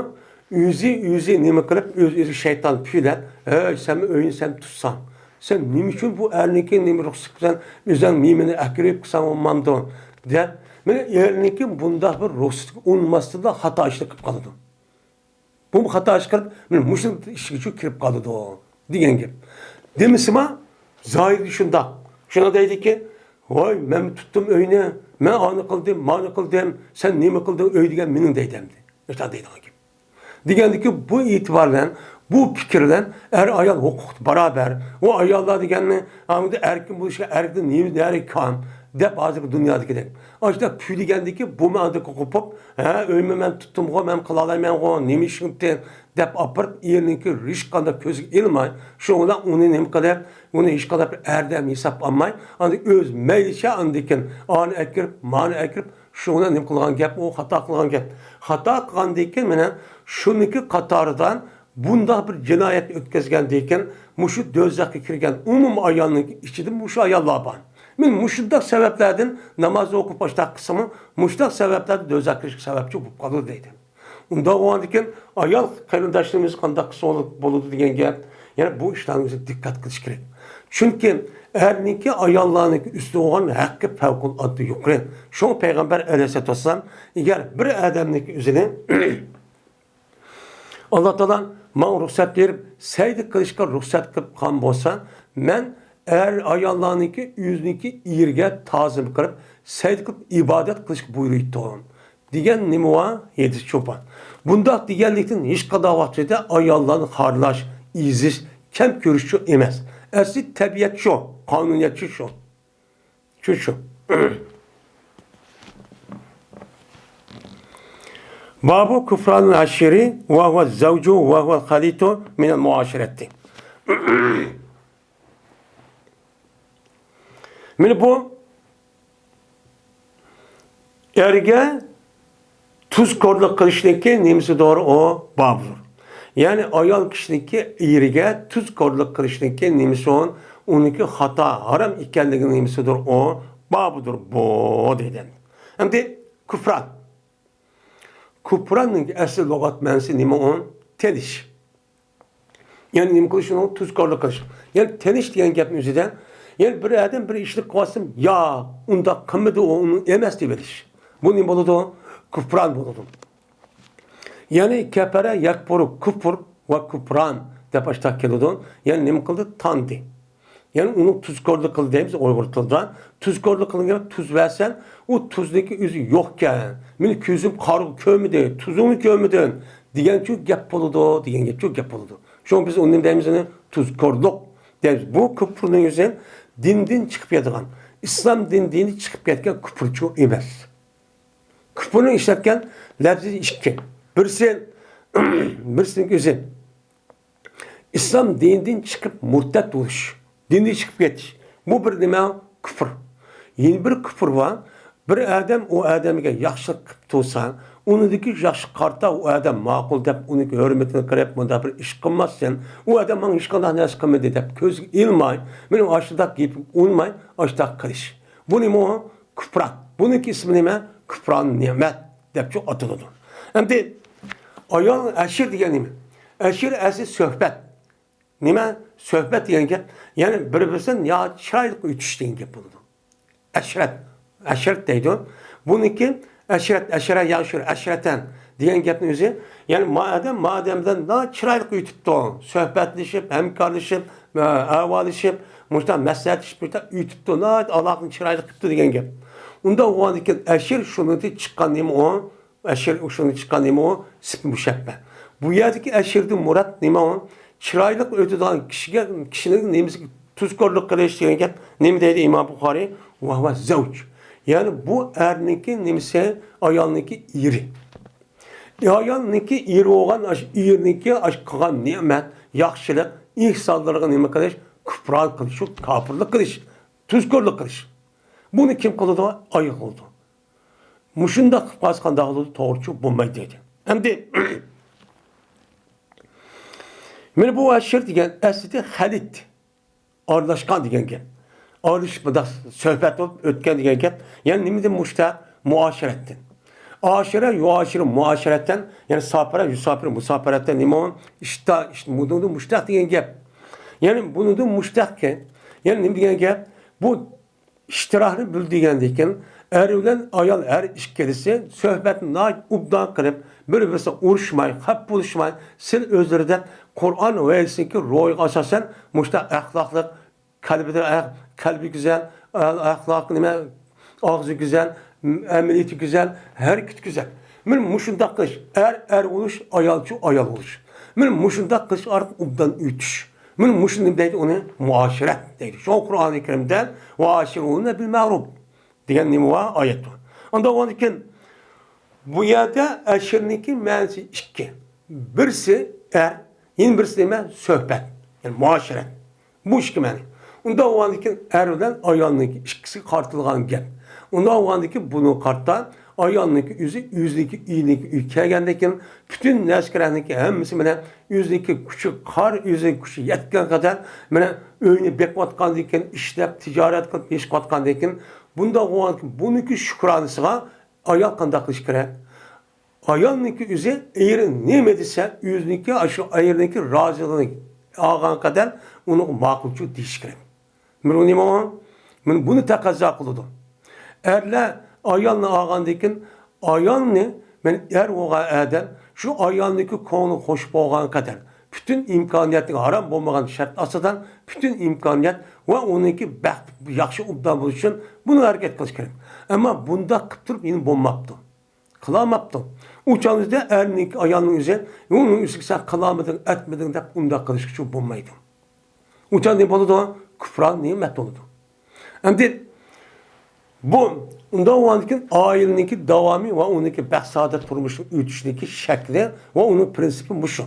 yüzü nime kılıp yüzü şeytan püyler, sen öyün sen tutsan. Sen nime için bu erniki nime ruhsuz sen yüzden mimini ekirip kısan olmandı. De, mene erniki bunda bir ruhsuzluk olmasında hata işle kılıp kalıdı. Bu hata işle men muşun işi şu kirip kalıdı o. Diyen gibi. Demisima zahir şunda. Şuna deydi ki, vay men tuttum öyüne, men anı kıldım, manı kıldım, sen nime kıldın öy diyen menin deydemdi. İşte deydi gibi. Diyendi ki bu itibarla, bu fikirden ayal hukuk beraber, o ayallar diyenle, erkin bu işe erkin nime değeri kan, dep azıcık dünyadaki de. Açta püyligendeki bu mağda kopup, öyme men tuttum go, men kılalaymen go, nemi şıntın, dep apırıp, yerindeki riş kadar közü ilmay, şoğuna onu nem kadar, onu iş kadar erdem hesap almay, ancak öz meyliçe andikin, anı ekirip, manı ekirip, şoğuna nem kılgan gep, o hata kılgan gep. Hata kılgan deyken menen, şununki katardan, bunda bir cinayet ötkezgen deyken, muşu dözlaki kirgen, umum ayalının içidir, muşu ayallar ban. Men muşundak sebeplerden namazı okup başta kısmı muşundak sebeplerden dözakırışık sebepçi bu kalır deydi. Onda o andiken ayal kayındaşlarımız kandak kısa olup boludu diyen gel. Yani bu işlerimize dikkat kılış gerek. Çünkü erniki ayallarınki üstü olan hakkı fevkul adı yukarı. Şu Peygamber aleyhisselatü vesselam eğer bir adamniki üzerine Allah Teala man ruhsat verip seydi kılışka ruhsat kılıp kan bolsa men ayallarınki yüzünki iyirge tazim kılıp seydi kılıp ibadet kılışka buyuruydu onun. Diyen nimuva yediz çoban. Bunda diyenlikten hiç kadar vaktide ayallarını harlaş, iziş, kem görüşçü emez. Esli tabiat şu, kanuniyetçi şu. Şu. Babu küfranın aşiri ve huve zavcu ve huve halitu minel muaşiretti. Yani bu erge tuz korluk kılıştaki nemisi doğru o babudur. Yani ayal kişideki erge tuz korluk kılıştaki nemisi onunki hata haram ikenliğinin nemisi doğru o babudur bu dedim. Hem de küfran. Küfranın asıl logat mensi nime on teliş. Yani nime kılışın o tuz korluk kılış. Yani teliş diyen gap müziden yani bir adam bir işlik kılsın ya onda kımıdı o onun emez diye bu nime buludu? Küfran buludu. Yani kefere yakporu küfür ve küfran de başta keludun. Yani nime kıldı? Tandı. Yani onu tuzkorlu kıl deyimiz Uygurtilda. Tuzkorlu kılınca tuz versen o tuzdaki üzü yokken meni közüm karı kömüdü, tuzunu kömüdü diyen çok gap boludu, diyen gap çok gap boludu. Şu an biz onun deyimiz tuzkorluk deyimiz. Bu küfrünün yüzden dinden çıkıp yadığan. İslam dinini çıkıp yadığan küfür çok emez. Küfrünü işlerken lafzı işki. Birisinin gözü. İslam dininden çıkıp murtat oluş. Dini çıkıp yetiş. Bu bir nime küfür. Yeni bir küfür var. Bir adam o adamga yaxşılık kılıp tutsan, onundaki yaxşı karta o adam maqul deb onun hürmetini kırıp bunda bir iş kılmazsan, o adam bana iş kılmaz ne kılmadı deb köz ilmay, benim aşıdak giyip olmay, aşıdak kılış. Bu nime o küfran. Bununki ismi nime küfran nimet deb çok atıldı. Hem de ayol aşir diyen nime? Aşir asıl sohbet. Nime? Sohbet diyen gap. Yani bir-birisinden ya çaylık ütüş diyen gap buldu. Eşret deydi o. Bununki Eşret yaşır, eşreten diyen gapning o'zi, ya'ni mademden daha chiroyli uyutibdi. Suhbatlashib, hamkorlashib, ahvollashib, mushta maslahatlashib, mushta uyutibdi. Allohning chiroyli qilibdi degan gap. Unda o'g'andikin ashir shuningdek chiqqan nima o? Ashir shuningdek chiqqan nima o? Sip mushabba. Bu yerdagi ashirning murod nima o? Chiroyli o'tadigan kishining nimasiga tuzkorlik qilish degan gap. Nima deydi Imom Buxoriy? Va huwa zavj. Yani bu erniki nimse ayalniki iri. Ayalniki iri olan irniki aşkıgan nimet, yaxşılık, ihsanlarına nime kılış, küfran kılış, kafirlik kılış, tuzkorluk kılış. Bunu kim kıldı? Ayık oldu. Muşunda kıpaskan dağıldı, doğrucu bulmayı dedi. Hem de ben bu aşır diyen esidi halit, arlaşkan diyen gel. Arışmada söhbet olup ötken diyen gap. Yani nimede muşta muaşeretten. Aşire yuaşire muaşeretten, yani sapara yusapire musaperetten nimon işte bunu muştak diyen gap. Yani bunu da muştakken, yani nime diyen gap, bu iştirahını bül diyen erülen ayal işkelisi söhbetini ubdan kılıp böyle uruşmay, hep buluşmay, sil özlerden Kur'an ve ki roy asasen muştak ahlaklık, kalbi güzel, ahlakı nime, ağzı güzel, ameliyatı güzel, hareketi güzel. Benim muşunda kış, oluş, ayalçı ayal oluş. Benim muşunda kış artık ubdan ütüş. Benim muşunda deydi onu muaşeret deydi. Şu Kur'an-ı Kerim'den vaşirûne bil ma'ruf diyen nime var ayet var. Onda onun için bu yerde eşirniki mensi iki. Birisi yine birisi nime söhbet. Yani muaşeret. Bu iki meni. Unda oğandaki erden ayağındaki ikisi kartılgan gel. Unda oğandaki bunu karttan ayağındaki yüzdeki iyindeki ülkeye geldikken bütün neskerendeki hemmisi mene yüzdeki küçük kar yüzdeki küçük yetken kadar mene öyle bekvatkan dikken işlep ticaret kılıp iş katkan dikken bunda oğandaki bununki şükranısına ayak kandaklışı kere. Ayağındaki yüzü eğer ne medise yüzdeki aşı ayırdaki razılığını ağan kadar onu makulcu diş kere. Ben bunu takazza kılıdım. Erle ayağını ağandakin ayağını ben oğa eden şu ayağındaki konu hoş boğan kadar bütün imkaniyetini haram olmayan şart asadan bütün imkaniyet ve onunki yaxşı ubdan buluşun bunu hareket kılış gerek. Ama bunda kıptırıp yine bulmaptım. Kılamaptım. Uçağınızda erinin ayağının üzerine onun üstüne sen kılamadın etmedin de bunda kılış için bulmaydım. Uçağın ne oldu? Küfran nimet oldu. Hem de bu onda o anki aileninki devamı ve onunki behsaadet turmuşun ütüşündeki şekli ve onun prensibi bu şu.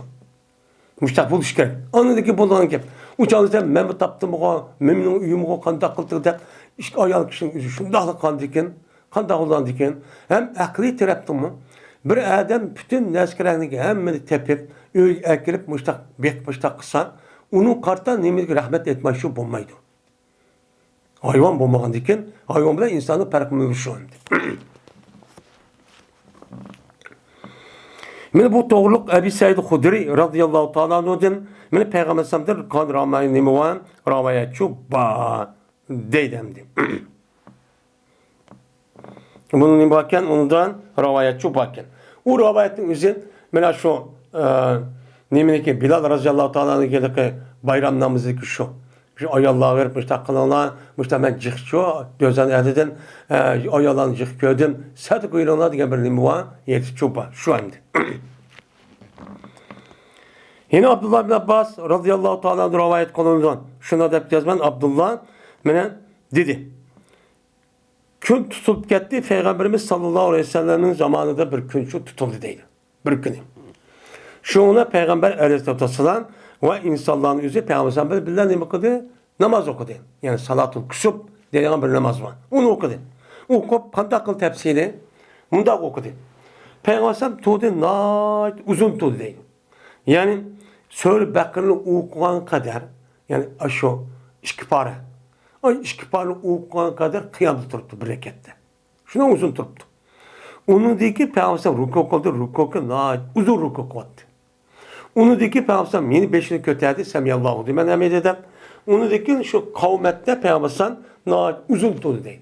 Müştak buluş gerek. Anladaki bulunan gibi. Uçağınızda memnun taptım o, memnun uyumu kandak kıldık da işte ayal kişinin yüzü şundaklı kandak olan diken hem akli tarafta mı bir adam bütün neskerendeki hemmini tepip öyle ekilip müştak kısa onun karttan nimetlik rahmet etme şu bulmaydı. Hayvan bulmagan diken hayvan bilen insanı perkmeli şu anda. Mene bu doğruluk Ebi Said Hudri radıyallahu ta'ala anhu'dan mene Peygamber sallallahu kan ramayı nimevan ravayatçu ba deydemdi. Bunun nimevaken ondan ravayatçu bakken. O ravayetin üzerine mene şu nimeneki Bilal radıyallahu ta'ala anhu'daki bayram namazı şu. Şu ayallığa verip müstakılına, müstakmen cıkçı, dözen ededen ayallan cık gördüm. Sadık uyruna diye bir nimi var, yeti çupa, şu anda. Yine Abdullah bin Abbas radıyallahu ta'ala rivayet konulundan. Şuna da yazman Abdullah bana dedi. Gün tutulup gitti, Peygamberimiz sallallahu aleyhi ve sellem'in zamanında bir gün şu tutuldu değil. Bir gün. Şuna Peygamber aleyhisselatü vesselam ve insanların yüzü Peygamber billah ne okudu? Namaz okudu. Yani salatul kusub denilen bir namaz var. Onu okudu. Okup kantakıl tepsiyle mundak okudu. Peygamber tuğdu uzun tuğdu değil. Yani Sure Bekara'nı okuyan kadar yani aşağı işkipare. Ay işkipare okuyan kadar kıyamda duruptu bir rekette. Şuna uzun duruptu. Onun değil ki Peygamber ruku kıldı, uzun ruku kıldı. Onu dedi ki Peygamber yeni beşini kötüydi. Semiyallahu diye ben emin edem. Onu dedi ki şu kavmette Peygamber uzun tuğdu değil.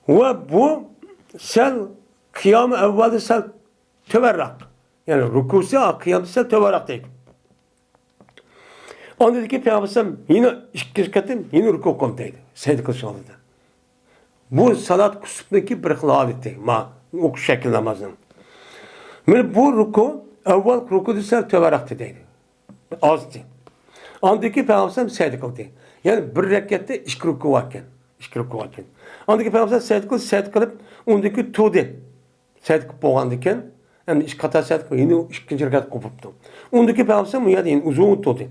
Ve bu Sen kıyamı evvelde sen töverrak. Yani rukusu kıyamı sen töverrak değil. Onu dedi ki Peygamber yine iki katım yine ruku komdaydı. Seydi kılıç aldı. Bu salat kusuptaki bir kılaveti. Ma o şekil namazın. Bu ruku evvel ruku sen töverrak dedi. Azdı. Andaki Peygamber seydi kıldı. Yani bir rekatte iki ruku varken. İki ruku varken. Andaki Peygamber seydi kılıp ondaki tuğdu. Seydi kılıp boğandayken yani iki kata seydi kılıp yine ikinci rekat kopuptu. Ondaki Peygamber yani yine uzun tuğdu.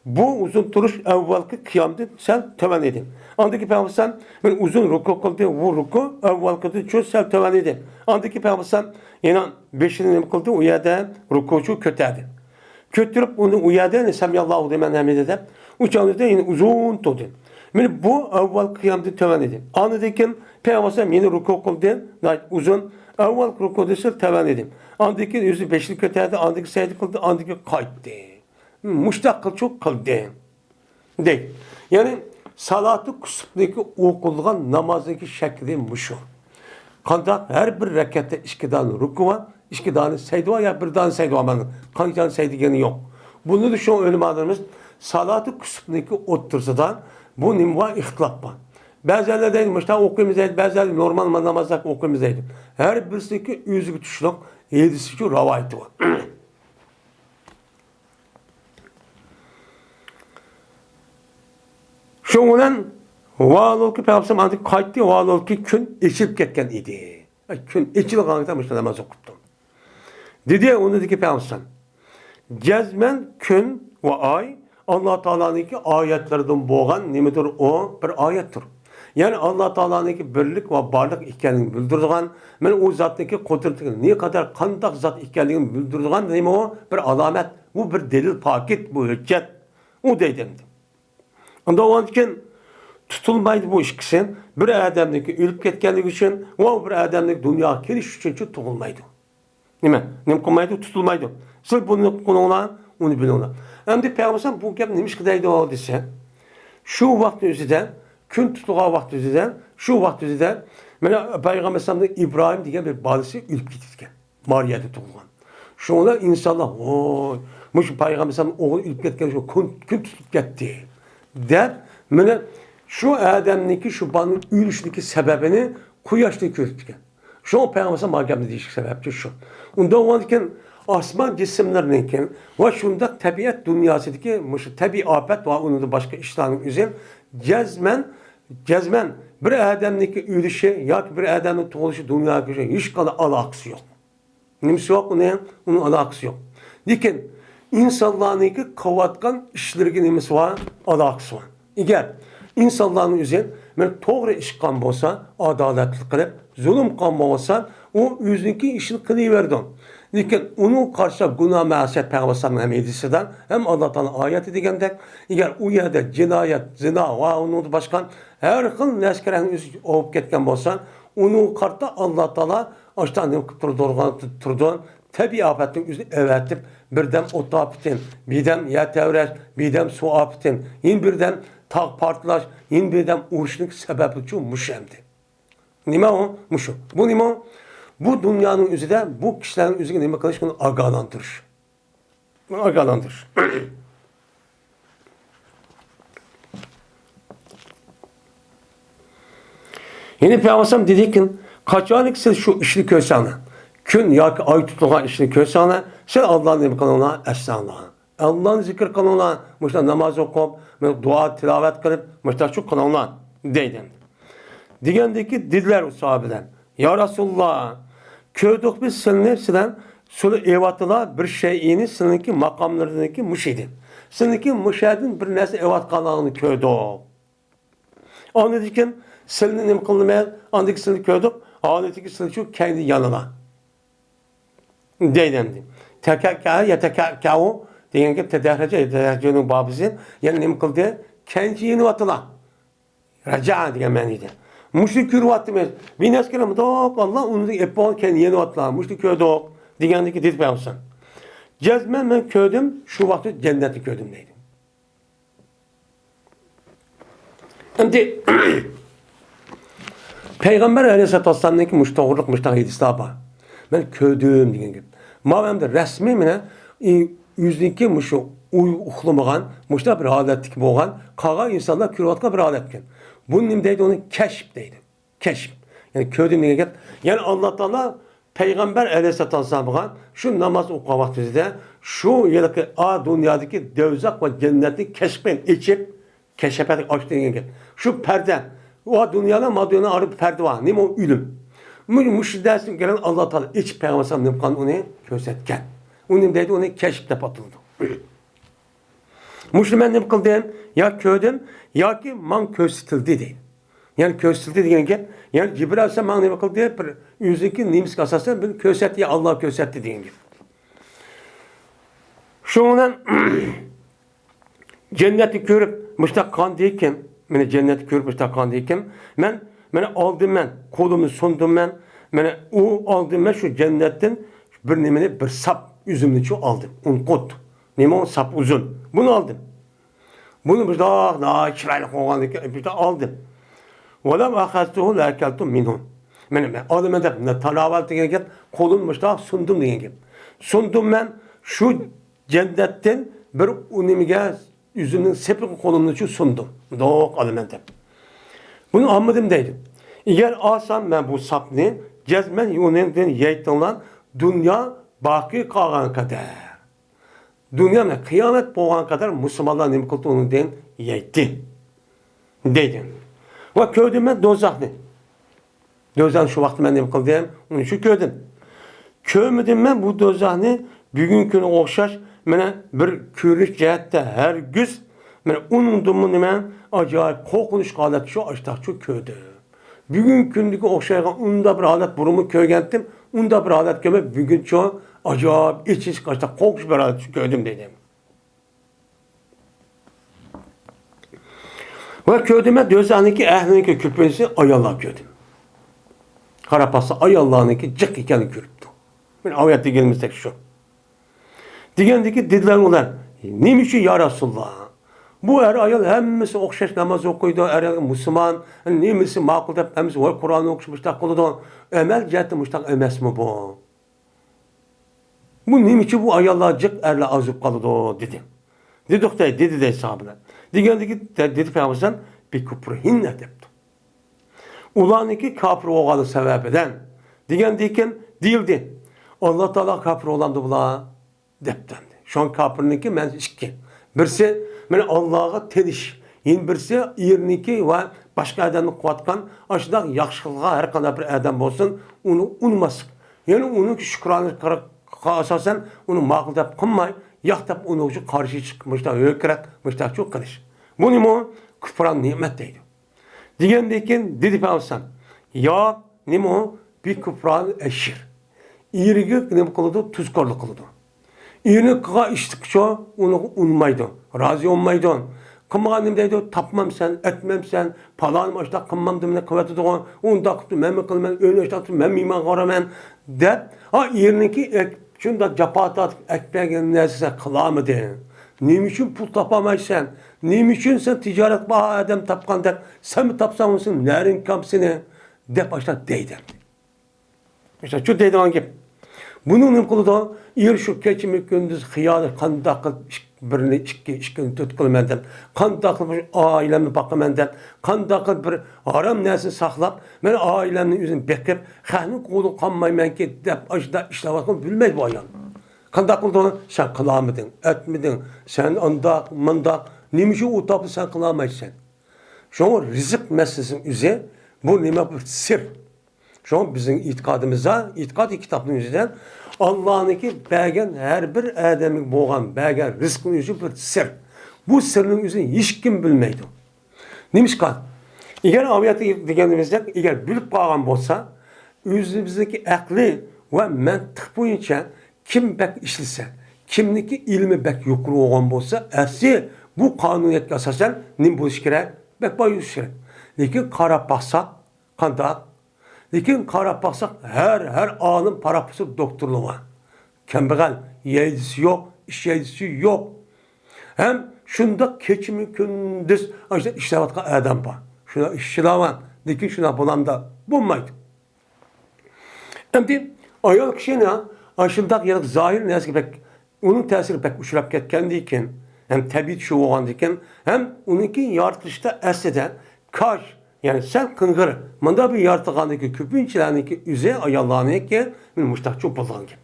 Bu uzun duruş evvelki kıyamda sen töven edin. Andaki Peygamber ben uzun ruku kıldı. Bu ruku evvelki çok sen töven edin. Andaki Peygamber yine beşini kıldı. O yerde rukucu kötüydü. Kötürüp onu uyardı. Semiyallahu demen hamid edip. Uçağında yine uzun tuttu. Yani bu evvel kıyamda töven edin. Anladıyken Peygamber yine ruku kıldı. Uzun evvel ruku dışı töven edin. Andaki yüzü beşli kötüydü. Andaki seydi kıldı. Andaki kayıttı. Muştak kıl çok kıldı. Değil. Yani salatı kusuptaki okulgan namazdaki şekli muşu. Kandak her bir rekatte iki tane ruku var, iki tane seydi var ya bir tane seydi var. Kanka tane seydi gene yok. Bunu da şu ölümanlarımız salatı kusuptaki otursadan bu nimva ihtilaf var. Bazıları değil, müştah okuyumuzaydı, bazıları normal namazda okuyumuzaydı. Her birisindeki yüzü tuşluk, yedisi şu ravayeti var. Şundan Valol ki Peygamber antik kayıttı valol ki gün içip ketken idi. Gün içil kalmıştı namaz okuttum. Dedi onu dedi ki Peygamber cezmen gün ve ay Allah Teala'nınki ayetlerden boğan nimedir o bir ayettir. Yani Allah Teala'nınki birlik ve varlık ikkenini bildirdiğin, men o zattaki kudretini ne kadar kandak zat ikkenini bildirdiğin nime o bir alamet, bu bir delil paket, bu hüccet. O dedim. Onda o için tutulmaydı bu işkisi. Bir adamdaki ölüp ketkenlik için, o bir adamdaki dünya keliş için tutulmaydı. Nime? Nem komaydı, tutulmaydı. Siz bunu konuna, onu bilona. Hem de Peygamber bu gap neymiş kıdaydı o dese, şu vakti üzerinde, gün tutulma vakti üzerinde, şu vakti üzerinde, Peygamber İbrahim diye bir balisi ölüp gittirken, Maria'da tutulan. Şu ona insanlar, ooo, muş Peygamber oğlu ölüp ketken, gün tutup gitti. Der, mene şu adamdaki şu banın ölüşteki sebebini kuyaşta körtüken. Şu an Peygamber mahkemede değişik sebepçi şu. Onda olanken asman cisimlerinken ve şunda tabiat dünyasındaki tabi afet ve onun da başka işlerin üzerine cezmen bir adamdaki ölüşü ya bir adamın doğuşu dünya gücü hiç kadar alakası yok. Nemsi yok onun alakası yok. Dikin insanların kavatkan işlerine nemsi var, alakası var. Eğer insanların üzerine doğru iş kan olsa, adaletli kılıp, zulüm kan olsa, o yüzündeki işini kılıverdi. Lakin onun karşı günah mağaziyet Peygamber'in hem edisinden hem Allah'tan ayet edigendek, eğer o yerde cinayet, zina ve onun başkan her kıl neskerenin yüzü olup ketken olsa, onun karşı Allah Teala açtan turduğun tabi afetin yüzünü evetip birden ota apitin, birden ya tevreş, birden su apitin, yine birden tağ partlaş, yine birden uğraşlık sebebi için müşemdi. Nime o? Muşu. Bu nime o? Bu dünyanın üzerinde bu kişilerin üzerinde nime kılış bunu agalandırır. Bunu agalandırır. Yine Peygamber dedi ki kaçanik siz şu işli kösana. Gün ya ki ay tutulan işli kösana. Sen Allah'ın nime kılına esnağına. Allah'ın zikir kılına. Muşta namaz okup, dua tilavet kılıp, muşta şu kılına deydin. Digendeki dediler sahabeden. Ya Resulullah, köydük biz senin hepsinden sulu evatıla bir şeyini seninki makamlarındaki müşidin. Seninki müşahidin bir nesi evat kanalını köydük. Anladıkken senin nem kılmaya, andaki seni köydük, anladıkken seni şu kendi yanına. Deylendi. Tekâkâ yetekâkâu diyen ki tedahrecenun babizin yani nem kıldı kendi yeni vatıla. Raca diyen meniydi. Müşrik kürvatı mı? Bir neskerim doğuk Allah onu da epol kendi yeni vatla. Müşrik köy doğuk. Digendeki dit beyansan. Cezmen ben köydüm şu vakti cenneti köydümdeydim. Şimdi Peygamber Aleyhisselatü Vesselam'daki müştağırlık hadisler var. Ben köydüm degan gap. Mavamda resmi mine yüzdeki muşu uxlamagan, muşta bir adatlik bolgan, qalan insanlar körüvatqa bir adatken. Bunun nim deydi onu keşf deydi. Keşf. Yani köydüm degan gap. Yani Allah Teala Peygamber Aleyhisselatü Vesselam'a şu namaz okuyan vaktinde şu yılki dünyadaki devzak ve cenneti keşfen içip keşfettik açtı degan gap. Şu perde o dünyada madonna arı perde var. Nima o ölüm. Müşiddesin gelen Allah Teala iç peygamber nimkan onu gösterken. Onun deydi onu keşif dep atıldı. Müslüman nim kıldı? Ya köydüm ya ki man köstetildi deydi. Yani köstetildi degan gap. Yani Cibril Aleyhisselam man nima kıldı? Bir yüzdeki nimis asasen bir kösterdi Allah kösterdi degan gap. Şundan cenneti görüp müştak kan deyken, meni cenneti görüp müştak kan deyken, meni aldım ben, kolumni sundum ben, meni o aldım ben şu cennetten bir nimeni bir sap üzümünü şu aldım. Un kot. Nima o sap uzun. Bunu aldım. Bunu bir daha çırayla koygan deyken bir daha aldım. Olam akhastuhu la akaltum minhum. Ben aldım ben talavat degan gap, kolum müştak sundum degan gap. Sundum ben şu cennetten bir unimiga üzümün sepik kolumunu şu sundum. Doğuk alımentep. Bunu anladım deydi. Eğer alsam ben bu sapni cezmen yönünden yeytinlan dünya baki kalan kadar. Dünya kıyamet boğan kadar Müslümanlar nemi kıldı onun den yeyti. Deydi. Ve köydüm ben dozakni. Dozakni şu vakti ben nemi kıldım. Onu şu köydüm. Köymüdüm ben bu dozakni bugün günü okşaş mene bir körlük cihette her güz mene unundum nima acayip korkunç halat şu açtak şu köyde. Bugün gündeki okşaygan unda bir halat burumu köygendim. Unda bir halat köme bugün şu acayip iç kaçta korkunç bir halat şu köydüm dedim. Ve köydüme dözaniki ehliniki küpesi ayallah köydüm. Karapası ayallahınki cık iken kürüptü. Ben ayette gelmişsek şu. Digendeki dediler onlar, nimişi ya Resulullah? Bu ayol hemmisi okşaş namaz okuydu, Müslüman, nimisi makul dep, hemmisi Kur'an okumuş müştak kılıdı. Emel cihette müştak emes mi bu? Bu nimişi bu ayollar cık erle azıp kalıdı dedi. Dedi de sahabeler. Digendeki dedi Peygamber'den bir küpürhinne depti. Ulaniki kafir oğalı sebebeden. Digendeyken değildi. Allah Teala kafir olandı bula. Deptendi. Şu an kapırınki men iki. Birisi men Allah'a teliş. Yin birisi yerniki ve başka adamı kuatkan aşıda yakışıklığa her kadar bir adam olsun onu unmasın. Yani onun şükranı asasen onu makul dep kılmay yaktap onu karşı çıkmışta ökrek müştak çok kılış. Bu nimo küfran nimet deydi. Digendeyken dedi Peygamber ya nimo bir küfran eşir. İyirgi nimo kılıdı tuzkorluk kılıdı. İyini kığa içtikçe onu unmaydı, razı olmaydı. Kımağanım deydi, tapmam sen, etmem sen, palanım açta kımmam demine kıvveti doğan, onu da kıptı, ben mi kılmam, öyle açta kıptı, ben miyman karamen, de, ha iyininki, şunda capatat, ekmeğin nesise kılamı de. Nimişin pul tapamaysan, nimişin sen ticaret baha adam tapkan der, sen mi tapsan olsun, nerin kamsini, de başta deydi. İşte şu deydi hangi? Bunun kulu da yer şu keçimi gündüz hıyar kandak birini iki dört kıl menden kandak bir ailemni bakı menden kandak bir haram nesini saklap men ailemni yüzün bekip xahni kulu kanmayman ki dep ajda işlevatın bilmez bu ayan. Kandak kıldı sen kılamıdın, etmidin, sen andak, mandak, nimişi utapı sen kılamaysan. Şu rızık meselesinin üzeri bu nime bir sır. Şu an bizim itikadımıza, itikad kitabının yüzünden Allah'ınki bəgən her bir adamın boğan bəgən rızkın yüzü bir sır. Bu sırrın yüzünü hiç kim bilmeydi. Neymiş kan? Eğer amiyatı degenimizde, eğer bilip bağlan olsa, yüzümüzdeki akli ve mantık boyunca kim bek işlise, kimdeki ilmi bek yukarı olan olsa, esi bu kanuniyet asasen nim buluş kere, bek bayış kere. Lakin kara baksak, kandak, lakin qarab baxsaq, her anın parapısı doktorluğa. Kembeğel, yeydisi yok, iş yeydisi yok. Hem şunda keçimi gündüz, işte işlevatqa adam var. Şuna işlevan, Lekin şuna bulamda bulmaydı. Endi ayol kişine aşıldak yanık zahir nesi pek onun tesiri pek uçurap ketkendiken hem tabiat şu olgandiken hem onunki yaratılışta aslida kaş yani sen kıngır manda bir yaratılgandaki küpünçilerdeki üze ayollarını ki muştak çok bulgan gibi.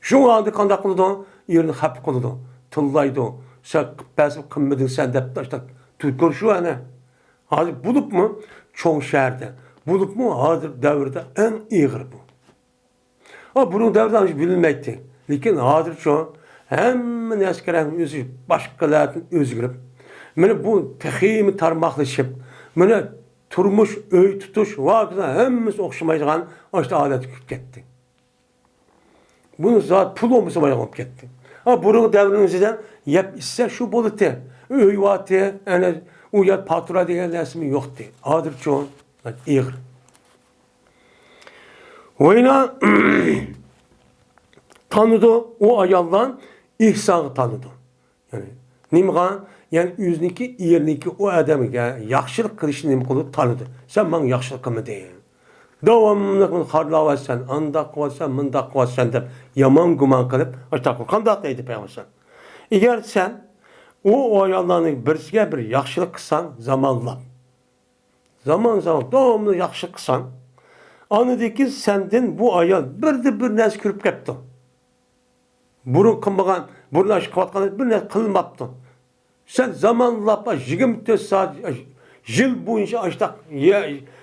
Şu anda kandak kılıdı, yerini hap kılıdı, tıllaydı, sen basıp kımmedin sen dep taşta tükür şu ana. Hazır bulup mu? Çoğu şehirde. Bulup mu? Hazır devirde en iğir bu. Ha bunun devrden hiç bilinmekti. Lakin hazır şu hemen eskiden özü başkalarının özgürüp mene bu tehimi tarmaklaşıp mene turmuş, öy tutuş vakıda hemmimiz okşamayacağın işte adet gitti. Bunu zat pul olmasa olup gitti. Ha bunun devrinizden yap ise şu bolutu. Öy vatı, yani uyat patura diye resmi yoktu. Hazır şu iğir. Oyna tanıdı o ayaldan ihsanı tanıdı. Yani nimgan yani yüzniki yerniki o adamı yani yaxşılık kılışını nimkulu tanıdı. Sen bana yaxşılık kılma deyin. Devamlı harlavasan, anda kıvasan, mında kıvasan dep yaman guman kılıp açtak kandak deydi peygamber. Eğer sen o ayallarını birisiga bir yaxşılık kılsan zamanla. Zaman devamlı yaxşılık kılsan anıdaki senden bu ayal bir ners kürüp kepti. Burun kılmagan, burun aşık vatkan bir ners kılmaptı. Sen zamanla 24 saat yıl boyunca açtak.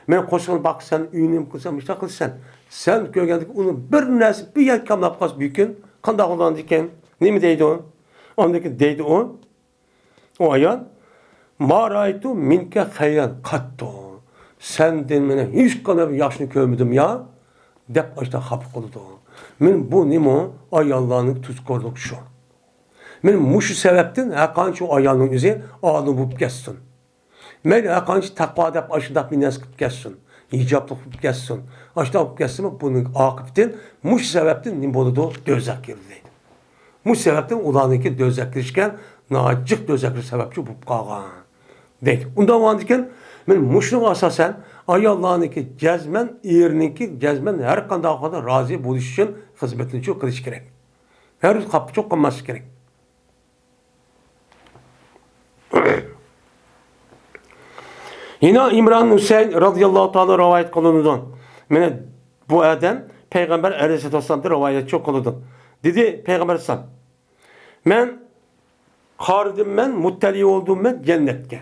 Ben koşun bak sen üyünüm kılsam işte kılsan. Sen görgendik onu bir ners bir yer kamlap kas büyükün. Kandak olan diken. Ne mi deydi o? Ondaki deydi o. O ayal. Ma raytu minke hayran katto. Senden mene hiç kadar yaşını görmedim ya. Dep işte hap kıldı. Men bu nimo ayallarını tuzkorluk şu. Men muşu sebepten hakançı ayalının yüzü ağını bulup geçsin. Men hakançı takva dep aşıdak minnes kıp geçsin. İcaplık kıp geçsin. Aşıdak kıp geçsin bunun akıbeten muşu sebepten nimboludu dözek girdi. Muşu sebepten ulanınki dözek girişken nacık dözekli sebepçi bulup kalgan. Deydi. Ondan vandiken men muşluğa asasen ayallarınki cezmen, yerininki cezmen her kandak kadar razı buluş için hizmetini çok kılıç gerek. Her kapı çok kalması gerek. Yine İmran Hüseyin radıyallahu ta'ala rivayet kılınıdan. Mene bu adam Peygamber aleyhisselatü vesselam'da rivayet çok kılındı. Dedi Peygamber sallam. Men kardım men, muttali oldum men cennetke.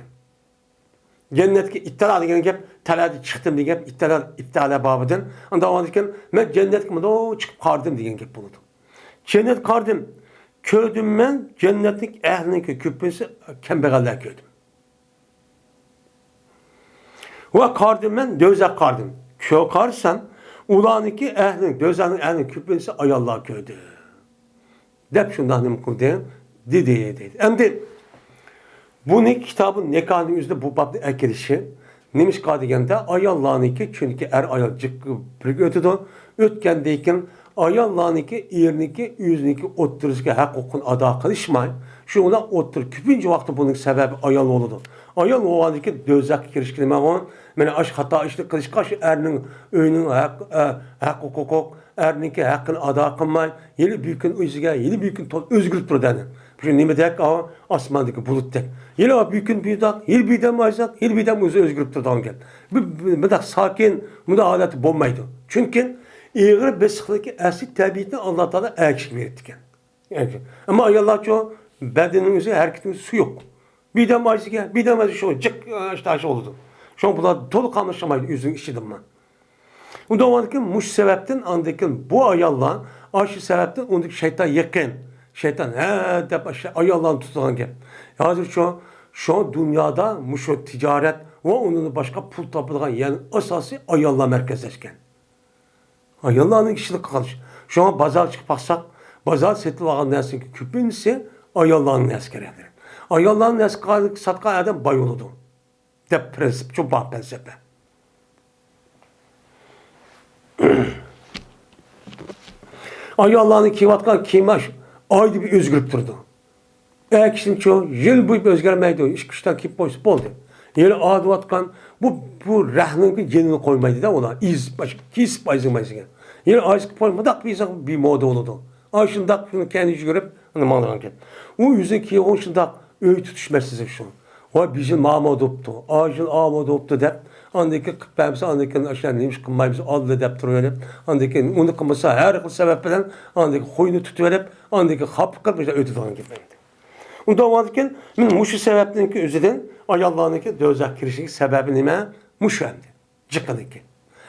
Cennetke ittila degan gap taladi chiqdim degan gap ittila babidan. Unda oldikən men cennetke mendo chiqib qardim degan gap bo'ldi. Cennet qardim. Ko'rdim men cennetlik ahliniki ko'pincha kambag'allar ko'rdim. Va qardim men do'zax qardim. Qarsam ularniki ahlin, do'zaxning ahlini ko'pincha ayollar ko'rdi. Deb shundan nim qildi, dedi. Endi bu ne kitabın nekahının yüzünde bu babda ekilişi neymiş degende ayallarınki çünkü ayal cıkkı bir ötüdü. Ötkendeyken ayallarınki erniki yüzünki otururken hukukun ada kılışmayın. Şu ona otur küpünce vakti bunun sebebi ayal oldu. Ayal olanınki dözek kirişkilme olan mene aş hata işte kılışkaş erinin öyünün hukuk erninki hakkını ada kılmayın. Yeni büyükün özüge yeni büyükün özgürlük deni. Şimdi nime dek ama asmandaki bulut dek. Yine büyükün büyüdak, yıl büyüden mazak, yıl büyüden özgürlük durdan gel. Bu da sakin, bu da adeti bulmaydı. Çünkü iğri besikliği eski tabiatını Allah Teala eksik verirken. Ama ayallar çoğu bedenimizde hareketin su yok. Birden mazak gel, birden mazak şu cık işte aşı oldu. Şu an bunlar dolu kalmışlamaydı yüzün işidim ben. O da var ki muş sebepten andaki bu ayallar aşı sebepten ondaki şeytan yakın. Şeytan dep ayallarını tutan gel. Hazır şu an dünyada muşu ticaret ve onun başka pul tapılan yani asası ayallar merkezleşken. Ayallarının kişilik kalış. Şu an pazar çıkıp baksak pazar setli vagan nesin ki küpünse ayallarının eskeredir. Ayallarının eskeredik satka adam bayoludu. Dep prensip çok bağ prensipte. Ayallarının kivatkan kimaş ayda bir özgürlük durdu. Eğer kişinin çoğu yıl boyu özgürmeydi. İş kıştan kim boysa oldu. Yani adıvatkan bu rahmın genini koymaydı da ona. İz başka kis bayzılmayız. Yani aşık koymadak bir moda oldu. Aşındak şunu kendisi görüp onu manlanken. O yüzeki o şundak öğüt tutuşmazsız şu. O bizim mamad optu. Ağacın amad optu de. Andaki kıpemsi andaki aşağı neymiş kılmayımız aldı deyip duruyor. Andaki onu kılmasa her sebepten andaki koyunu tutuverip andaki hap kılmışlar ötü falan gibi. Onda varken men muşu sebepten ki özüden ayallarınki dözak kirişin sebebi nime? Muşu emdi. Cıkkınınki.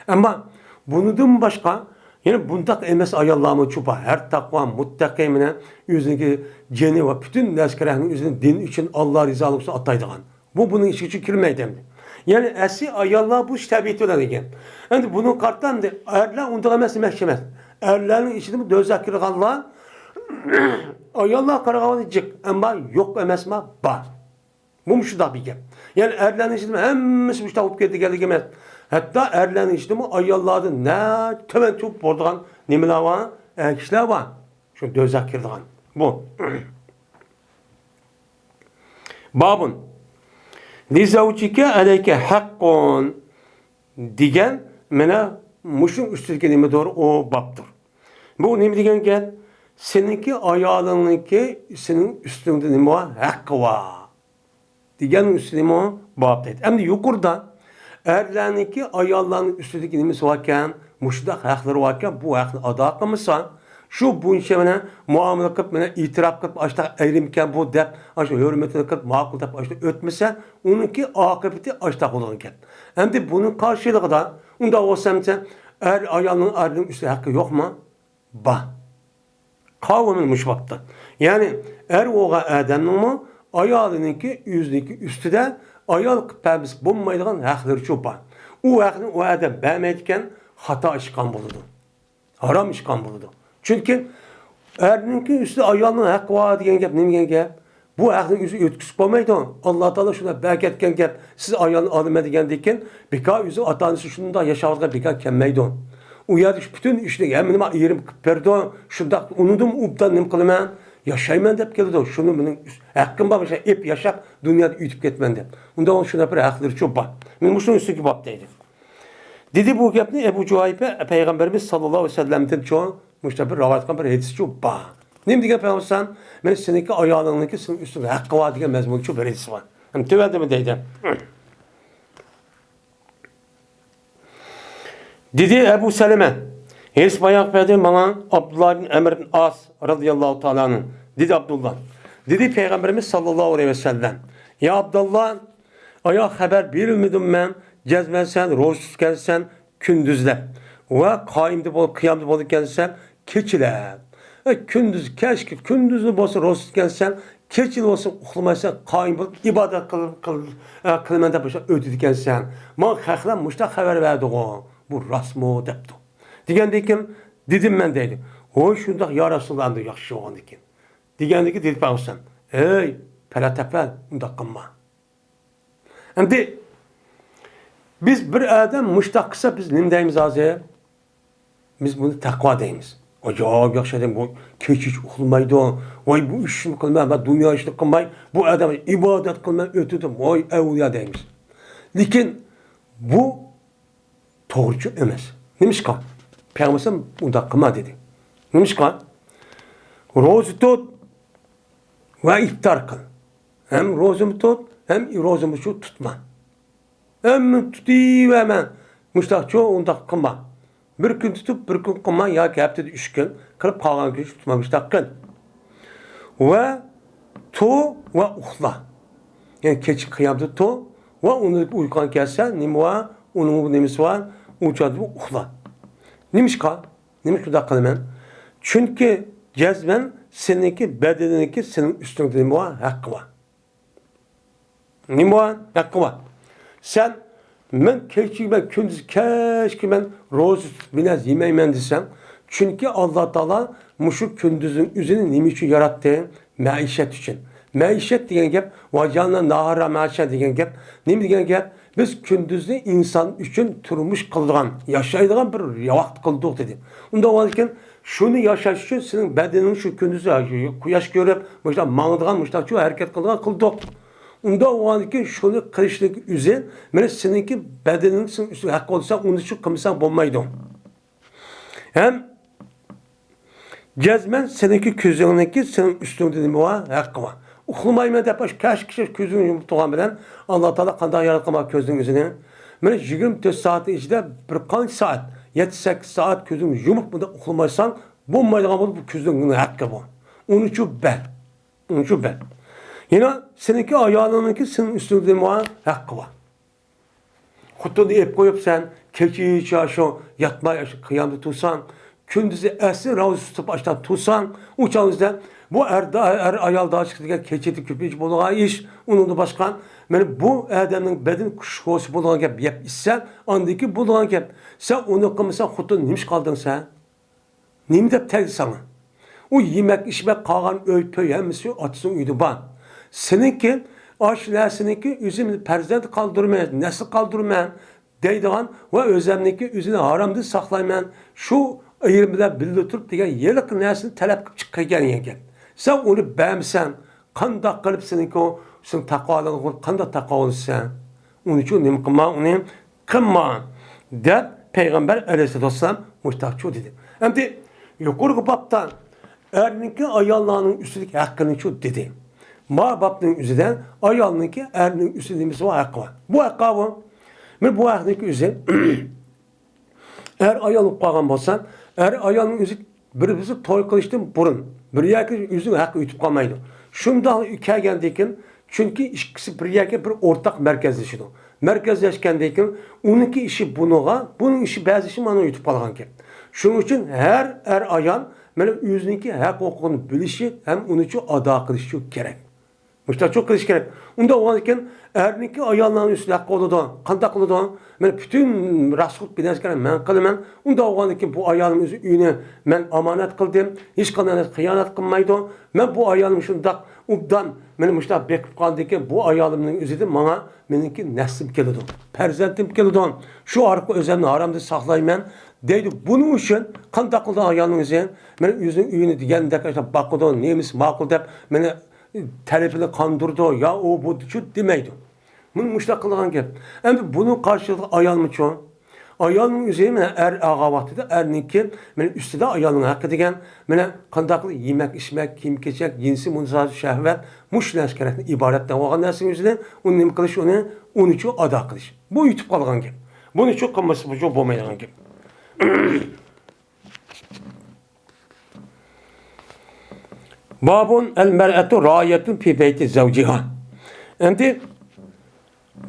Ama bundan başka yani bundak emes ayallarımı çupa her takva muttaqimine özündeki ceni ve bütün neskerahının özünün din için Allah rızalık için ataydıgan. Bu bunun işi için kirmeydi emdi. Yani esi ayallar bu ştabiyeti olan eken. Yani bunun karttan da erler ondan emes mehkemez. Erlerin içinde dözak kirganlar ayallah karagavan diyecek ama yok emes ma ba. Bu mu şu da bir gel. Yani erlerin içinde hemmesi müştah olup geldi gelmez. Hatta erlerin içinde ayallah'da ne temen çok borduğun nimeler var, kişiler var. Şu dözak kirgan. Bu. Babun. Lizavcike aleyke hakkun diyen mene muşun üstündeki nime doğru o babdır. Bu nime diyen gel. Seninki ayağınınki senin üstünde nime var? Hakkı var. Diyen üstünde nime var? Babdır. Hem de yukarıda erlerinki ayağlarının üstündeki nimesi varken muşdak hakları varken bu hakını ada kılmışsan şu bu işe muamele kılıp itiraf kılıp açta eğrimken bu dep açta hürmetini kılıp makul dep açta ötmese onunki akıbeti açta kullanırken. Hem de bunun karşılığı da onda o semte ayağının üstü hakkı yok mu? Ba. Kavramın muşbakta. Yani oğa adamın mı ayağınınki yüzdeki üstü de ayal pəbis bulmaydıgan hakları çopa. O hakkını o adam beğenmeyken hata işkan bulurdu. Haram işkan bulurdu. Çünkü erninki üstü ayağının hakkı var diyen gep, ne diyen gep? Bu hakkının yüzü ötküsü olmaydı. Allah Teala şuna berketken gep, siz ayağını alınma diyen diken, birka yüzü atanısı şunu da yaşavatken birka kemmeydi. Uyarış bütün işte eminim yerim perdon şunda unudum uptan nim kılman yaşayman dep geldi. Şunu benim hakkım var şey ip yaşap dünyada ütüp ketmen dep. Onda on şuna bir hakları çok var. Men muşun üstüki baptaydı. Dedi bu gapni Ebu Cuhaybe Peygamberimiz sallallahu aleyhi ve sellem'den çoğu müştabir rivayet kan bir hadis çok ba. Nem diye peygamber men seninki ayağınınki senin üstüne hakkı var diye mezmun çok bir hadis var. Hem tövbe mi deydim. Dedi Ebu Seleme Hirs bayak verdi bana Abdullah bin Emr bin As radıyallahu ta'ala'nın. Dedi Abdullah. Dedi Peygamberimiz sallallahu aleyhi ve sellem. Ya Abdullah ayak haber verilmedim ben. Cezmensen, roşsuz gelsen kündüzle. Ve kıyamda bolup gelsen keçile. Kündüz keşke kündüzlü bolsa roşsuz gelsen keçil olsa uxlamaysa kayım bolup ibadet kılmanda başa ödedi gelsen. Ma haklan muşta haber verdi o. Bu rasmo depti. Digendeki dedim ben deydi. O şundak ya Resulullah yaxşı olgan ekan. Digendeki dedi peygamber. Ey pelatepel unda qılma. Endi biz bir adam muştaqsa biz nim deymiz azı? Biz bunu takva deymiz. Acayip yaxşı adam bu keçiç uxlamaydı. Vay bu işini qılma, ben dünya işini qılmay. Bu adam ibadet qılmay ötüdü. Vay evliya deymiz. Lekin bu doğrucu emas. Nimişka? Peygamber unda qılma dedi. Nimişka? Rozu tut ve iftar kıl. Hem rozumu tut hem rozumu tutma. Hem tutuyu ve hemen müştahçı onda qılma. Bir gün tutup bir gün qılma ya ki haftada 3 gün kılıp kalgan gün tutma müştahkın. Ve tu ve uxla. Yani keçi kıyamda tu ve onu uykan kesse nime var? Onun nemisi var? Uçadı uxla. Nimişka? Nimişka da qılman? Çünkü cezmen seninki bedeninki senin üstünde nime var? Hakkı var. Nime var? Hakkı var. Sen ben keçi ben kündüz keşke ben roz biraz yemeymen desem. Çünkü Allah Teala muşu kündüzün üzerine nime için yarattı? Maişet için. Maişet diyen gep, vacanla nahara maişet diyen gep. Nime diyen gep? Biz kündüzde insan için turmuş kıldıgan, yaşaydıgan bir vakt kıldık dedi. Onda olurken şunu yaşaş için senin bedenin şu kündüzde kuyaş görüp, mağdıgan, hareket kıldıgan kıldık. Unda oğandaki şunu kılışlık üzü, mene seninki bedeninin üstü hakkı olsa onu şu kımsan bulmaydı. Hem gezmen seninki közününki senin üstünde mi var hakkı var. Uxlamayma dep kaç kişi közünü yumup tuğan bilen Allah Teala kandan yaratqama közünün üzüne. Mene 24 saat içinde bir qanç saat 7-8 saat közünü yumup bunda uxlamaysan bulmaydigan bu közünün hakkı bu. Onun için ben. Onun için ben. Yine seninki ayağınınki senin üstünde mi var hakkı var. Xutunu ep koyup sen keçi çarşı yatma kıyamda tutsan kündüzü esir ravuz tutup açtan tutsan uçağınızda bu ayal daha çıktığı keçeti küpüç buluğa iş onun da başkan yani bu adamın beden kuşkosu buluğa gep yap isen andaki buluğa gep sen onu kımısan xutunu nimiş kaldın sen nimi de terdi sana o yemek içmek kalan öy pöy hemisi atsın uydu ban seninki aşiləsiniki üzümünü pərzənd qaldırmayan, nəsil qaldırmayan deydiğən və özəmniki üzünü haramda saxlaymayan şu 20'də bildi turup degan yelik nəsini tələb qıb çıxqaygan ekan. Sen onu bəmsən, qandaq qılıb seninki o sen taqvalığını qandaq taqvalıysan. Onun üçün nima qılma, onu qılma deb Peyğəmbər Əleyhisselam müstahçı dedi. Əmdi yuqorqu babdan erninki ayallarının üstündeki haqqını şu dedi. Ma babının üzüden ayalınki erinin üstündeki var hakkı var. Bu hakkı var. Bu hakkındaki üzü eğer ayalıp kalgan bolsan, eğer ayalının üzü birisi toy kılıştın burun. Bir yerki üzün hakkı ütüp kalmaydı. Şunda hikayendeyken çünkü ikisi bir yerki bir ortak merkezleşiyor. Merkezleşkendeyken onunki işi bunuğa, bunun işi bazı işi bana ütüp kalgan ki. Şunun için her ayal benim yüzündeki hak hukukunu bilişi hem onun için ada kılışı gerek. Müştah çok kılıç gerek. Onda o anken erninki ayağlarının üstüne hakkı oldu. Kandak oldu. Ben bütün rasut bilen ben kılımam. Onda o anken bu ayağımın üstüne ben amanet kıldım. Hiç kadar kıyanet kılmaydı. Ben bu ayağımın şundak ubdan benim müştah bekip kaldıyken bu ayağımın üzerinde bana benimki neslim geldi. Perzentim geldi. Şu arka özelliğini haramda saklayayım deydi. Bunun için kandak oldu ayağımın üzerine. Ben yüzün üyünü diyen bakıdı. Neymiş makul deyip beni talebini kandırdı ya o bu şu demeydi. Bunu müştak kılgan gep. Hem bunun karşılığı ayalımı çoğun. Ayalımın üzerine ağa vaxtıda erninki benim üstüde ayalımın hakkı degen bana kandaklı yemek, içmek, kim keçek, cinsi, munzazı, şehvet muşlaş gerekli ibaretten oğan dersin üzerine onun nemi kılış onun için ada kılış. Bu yutup kalgan gep. Bunun için kılması bu çok olmayan gep. Babun el mer'etu ra'yetun fi beyti zavciha. Endi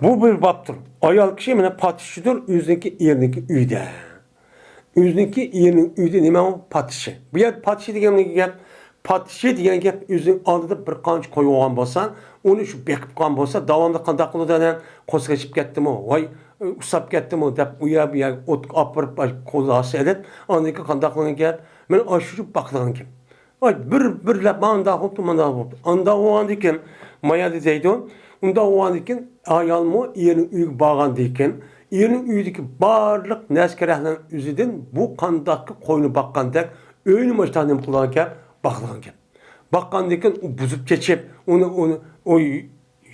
bu bir babdır. Ayal kişi mene patişidir yüzdeki yerdeki üyde. Yüzdeki yerinin üyde nime o patişi. Bu yer patişi degen gap, patişi degen gap yüzün aldıda bir qanç koyu olgan bolsa, onu şu bekip qalgan bolsa, davamlı qandaq qılıdan qo'zg'ashib ketdimi, voy usab ketdimi deb uya bu yer ot apırıp qo'lasi edip, andaki qandaq qılgan gap, men aşırıp baqdigan gap. Bir lap manda hoptu. Anda o andiken maya deydi. Unda o andiken ayalmı yerin üyü bağan deyken yerin üyüdeki barlık neskerahlan üzüden bu kandakı koyunu bakkan dek öyle maçtanım kullanırken baklanırken. Bakkan deyken buzup geçip onu o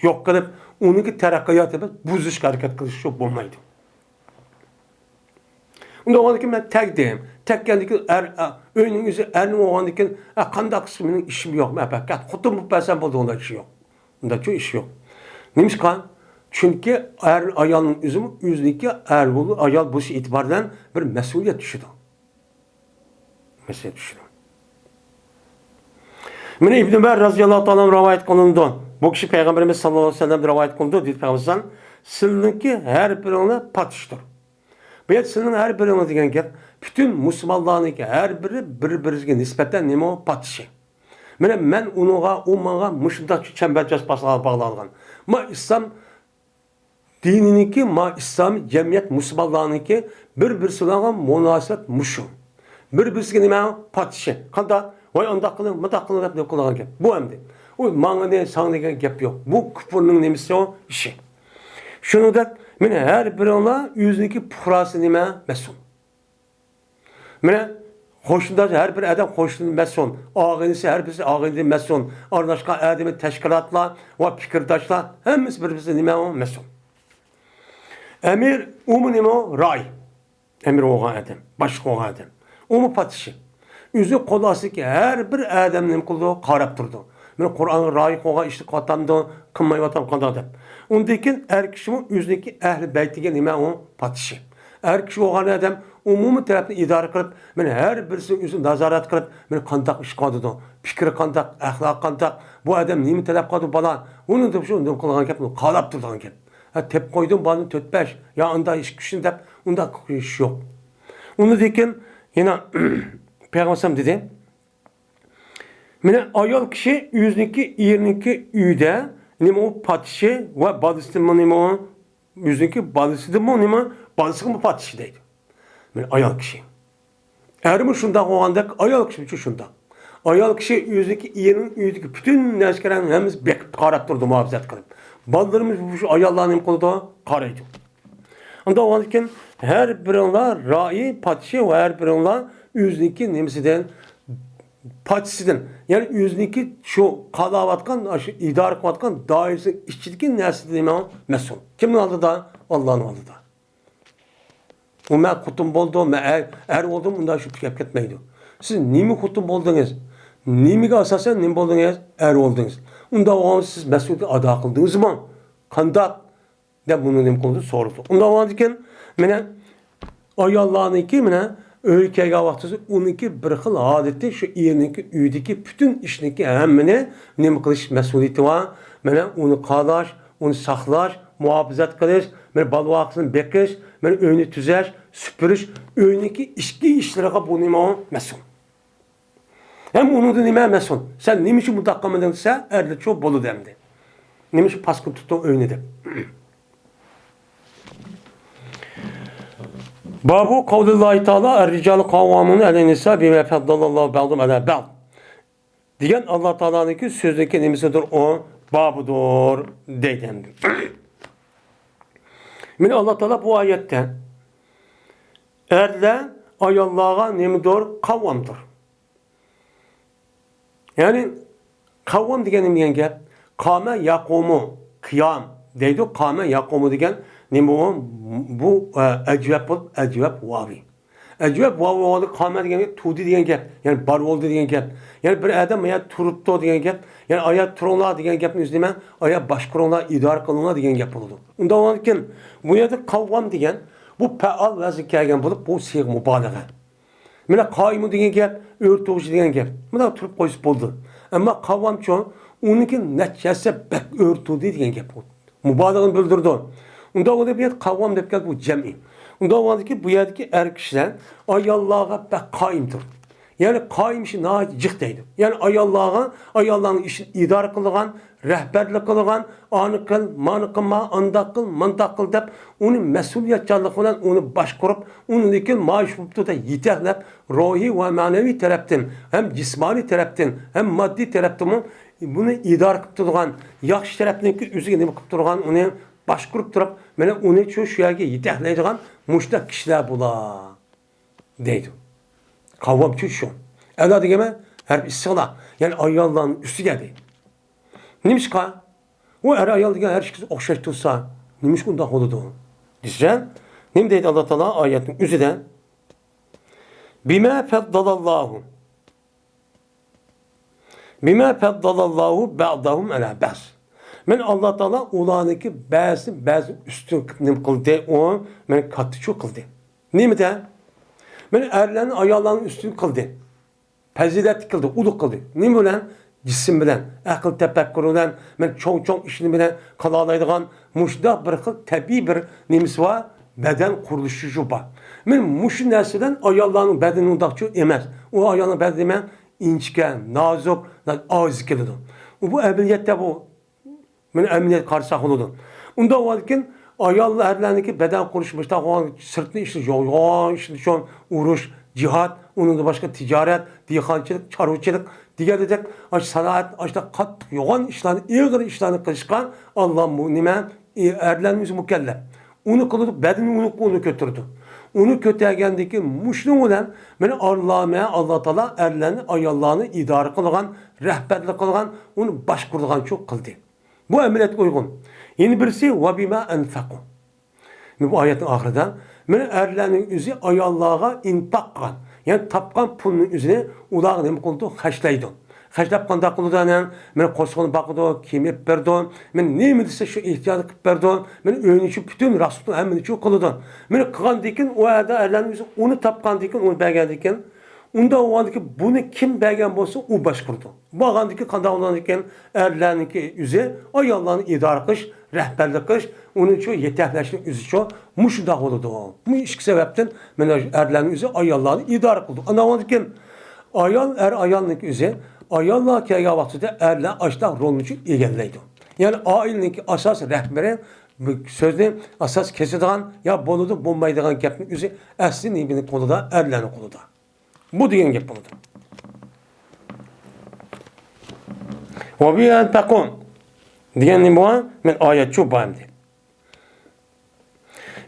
yok kalıp onunki terakkiyat edip buzuş hareket kılışı çok olmaydı. Onda o andiken ben tek deyim. Tek geldi önün yüzü erinin oğandaki kandak kısmının işim yok. Kutum bu persen buldu onda işi yok. Onda çok iş yok. Neymiş kan? Çünkü ayalın yüzündeki ayal bu itibardan bir mesuliyet düşürdü. Mesuliyet düşürdü. Mine İbn Ömer radıyallahu anh rivayet kılındı. Bu kişi Peygamberimiz sallallahu aleyhi ve sellem rivayet kılındı. Dedi Peygamberimiz sizinki her birine patıştır. Bu senin her birine degen gap bütün Müslümanlarınki her biri bir-biriga nisbeten nima o patışı. Men umaga muşunda çembercas basığa bağlangan. Ma İslam dininiki, ma İslam cemiyet Müslümanlarınki bir-birisiyle münasebet muşu. Bir-birisiga nima patışı. Kanda vay anda kılın, mıda kılın deb kılgan gap. Bu emdi. O manga ne sang degen gap yok. Bu küfürün nemisi o işi. Şunu da her birine yüzündeki puhrası nime mesul. Mene Hoşunda her bir adam hoşluğun mesul. Ağınısı her birisi ağınısı mesul. Aradaşka adamı teşkilatla ve fikirdaşlar hepimiz birbirimize nime o mesul. Emir umu o ray. Emir oğan adam. Başka oğan adam. Umu patışı. Yüzü kolası ki her bir adam nime kıldı karab durdu. Ben Kur'an'ın ray oğan işte katandı. Kınmayı vatan kandadım. Ondakin her kişinin yüzdeki ehl-i beytige nime o patışı. Her kişi oğan adam umumi tarafını idare kılıp, men her birisinin yüzünü nazaret kılıp, men kandak iş kadıdı. Fikri kandak, ahlak kandak. Bu adam nemi talep kadı bala. Onun da şu kılgan kep, kalap durdan kep. Ha tep koydum bana 4-5. Ya anda iş güçün dep, onda iş yok. Onu dekin yine Peygamber dedi. Mene ayol kişi yüzniki 22 üyde nime o patışı ve badısın mı nime o yüzniki badısıdı mı nime badısın mı patışı deydi. Men ayol kişi. Erimi şunda oğandak ayol kişi için şunda. Ayol kişi yüzdeki iyenin yüzdeki bütün neşkeren hemiz bek karab durdu muhafizat kılıp. Ballarımız şu ayollarının kolu da karaydı. Onda oğandakken her birinler rai patışı ve her birinler yüzdeki nemsiden paçsizden yani yüzdeki şu kalavatkan idare kıvatkan dairesi işçilikin nesli demem mesul. Kimin aldı da? Allah'ın aldı da. O men kutum boldu, men er oldum, bunda şu kep ketmeydi. Siz nimi kutum oldunuz? Nimiga asasen nim oldunuz? Er oldunuz. Unda o siz mesuliyeti ada kıldınız mı? Kandak de bunu nim kıldı soruldu. Unda o andiken mene ayallarınki mene ülkeye vaxtısı 12 bir xil adeti şu yeriniki üydeki bütün işniki hemmini nim kılış mesuliyeti var. Mene onu qalaş, onu saxlaş, muhafizat qilish, men balvaqsini bekish, men uyni tuzash, süpürüş, uyniki ishki ishlarga bu nima mas'ul. Hem onu da nima mas'ul. Sen nima uchun mutaqqamadın desa, erli çok bolu demdi. Nima uchun paskı tuttu uyni deb. Babu kavlillahi ta'ala er-ricalu kavvamun elen-nisa bima faddalallahu ba'dhum ala ba'd. Diyen Allah Teala'nınki sözdeki nimisidir o babudur deyden. Min Allah Teala bu ayette erle ayollara nimidir kavvamdır. Yani kavvam degen nime gap? Kame yakumu kıyam deydi. Kame yakumu degen nime bu ecvab vavi. Ecvab vavi oldu kame degen tudi degen gap. Yani bar oldu degen gap. Yani bir adam ya turuptu degen gap. Yani aya turonlar degen gapni üzleme aya başkuronlar idare kılınlar degen gap oldu. Unda olurken bu yerde kavvam degen bu peal vazi kelgen bulup bu siyg mübalağa. Mena kaimu degen gap, örtücü degen gap. Mena turup koyup buldu. Ama kavvam çoğun onunki neticesi bek örtüdü degen gap oldu. Mübalağını bildirdi. Unda o da bir kavvam dep gel bu cem'i. Unda o da ki bu yerdeki er kişiler ayallağa bek kaimdir. Yani kaim işi nacık deydi. Yani ayallağın işini idare kılgan, rehberlik kılgan, anı kıl, manı kılma, anda kıl, manda kıl dep, onu mesuliyetçilik olan onu başkurup, onu dikin maaş buptu da yeterlep, ruhi ve manevi taraftan, hem cismani taraftan, hem maddi taraftan bunu idare kılıp durgan, yaxşı tarafındaki üzerine kılıp durgan, onu başkurup durup, mene onu şu yerge yeterleydiğen müştak kişiler bula deydi. Kavvam şu. Evladı geme her istisna. Yani ayalların üstü geldi. Nimiş ka? O ayaldı gene her şey okşaş tutsa. Nimiş kunda holudu. Diyeceğim. Nim deydi Allah Teala ayetin üzüden. Bime feddalallahu. Bime feddalallahu ba'dahum ala ba'z. Men Allah Teala ulanıki bazı üstün nim kıldı. O men katı çok kıldı. Nim de? Men erlerin ayağlarının üstünü kıldı. Fazilet kıldı, uluk kıldı. Ne bilen? Cisim bilen, akıl tefekkür bilen, men çok işini bilen kalalaydıgan muşda bir kıl tabi bir nemisi var, beden kuruluşu juba. Men muşu nesiden ayağlarının bedeni undakçı emez. O ayağının bedeni inçken, nazuk, ağız kılıdı. Bu emniyette bu. Men emniyet karşısak oludu. Onda varken ayağlı erlerdeki beden kuruşmuşta sırtını işte şu uğruş, cihat, onun da başka ticaret, dihancılık, çarvıçılık, diğer dedek, sanat, kat yoğun işlerini, iyi işlerini kılışkan Allah'ın bu nime erlerimiz mükellef. Onu kılıp bedeni onu götürdü. Onu kötəgəndiki muşluğu ilə məni arlamaya Allah Taala erlərini, ayallarını idarə qılğan, rəhbərlik qılğan, onu baş qurğan çox qıldı. Bu əməliyyat uyğun. Yeni birisi və bimə enfaqu. Bu ayetin ahirində məni erlərinin üzü ayallığa infaq qılğan. Yəni tapqan pulun üzünü ular nə qıldı? Xərcləydi. Xərcləb qanda qılıdan, mən qoşqunu baxdı, kimib berdi, mən nə edirsə şu ehtiyacı qılıb berdi, mən öynüçü bütün rasulun həmmini çox qılıdı. Mən qılğan dikin o yerdə erlərin üzü onu tapqan dikin, onu bəgən dikin. Onda o anda ki bunu kim bəgən bolsa o baş qurdu. Bağandı ki qanda olan dikin erlərin ki üzü ayallarını idarə qış, rəhbərlik qış, onun üçün yetəkləşlik üzü çox muşda oldu. Bu iki səbəbdən mən erlərin üzü ayallarını idarə qıldı. Ana o dikin ayal ayalın üzü ayalla kərgə vaxtıda ərlə açdaq rolunu üçün egələydi. Yəni ailənin əsas rəhbəri sözünü əsas kesidiğən ya boludu bombaydığın gəpinin üzü əsli nibinin qoluda, ərlənin qoluda. Bu deyən gəp boludur. Və bi ənfəqun deyən bu mən ayət çox bayımdır.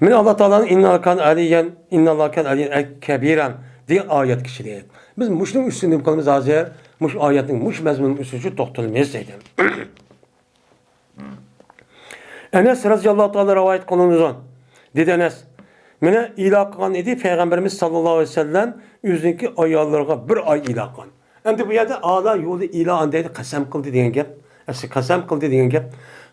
Mən Allah Taala'nın innallâkan aliyyen kəbirən diye ayet kişiliği. Biz muşluğun üstünde bu konumuz hazır. Muş ayetin, muş mezmunun üstüncü doktorumuz dedim. Enes radıyallahu ta'ala rivayet kılınızdan. Dedi Enes. Mene ilah kılan idi Peygamberimiz sallallahu aleyhi ve sellem yüzündeki ayarlarına bir ay ilah kılan. Hem de bu yerde ağla yolu ilah andaydı kasem kıldı diyen gep. Kasem kıldı diyen gep.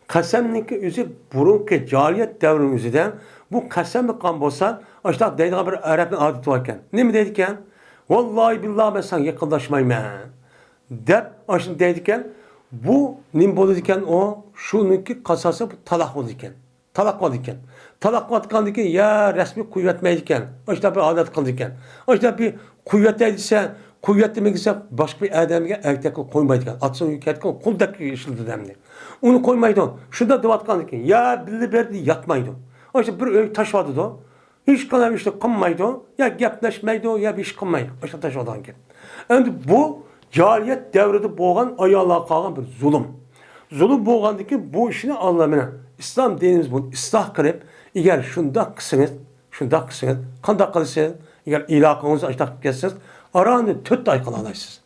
Kasemninki üzü burunki cariyet devrinin üzüden bu kasem kan bolsa işte deydiği bir Arap'ın adeti varken. Ne mi dedikken? Vallahi billahi ben sana yakınlaşmayayım ben. Dep aşın dedikken bu nim boladikken o şununki kasası bu talak oladikken. Talak oladikken. Talak oladikken ya resmi kuvvetmeydikken. İşte bir adet kıldikken. İşte bir kuvvetliyse kuvvet demek ise başka bir adamga erkek koymaydikken. Atsın yüketken kuldaki işildi demdi. Onu koymaydı. Şurada duvatkan dikken. Ya bildi berdi yatmaydı. İşte bir öy taş vardı da. Hiç kadar işte kınmaydı. Ya gepleşmeydi ya bir iş kınmaydı. İşte taş olan gibi. Yani bu cariyet devrede boğan ayağlığa kalan bir zulüm. Zulüm boğandı ki bu işini anlamına. İslam dinimiz bunu ıslah kırıp eğer şunda kısınız, kandak kılısınız, eğer ilakınızı açtak kessiniz, aranda töt ay kılalıysınız.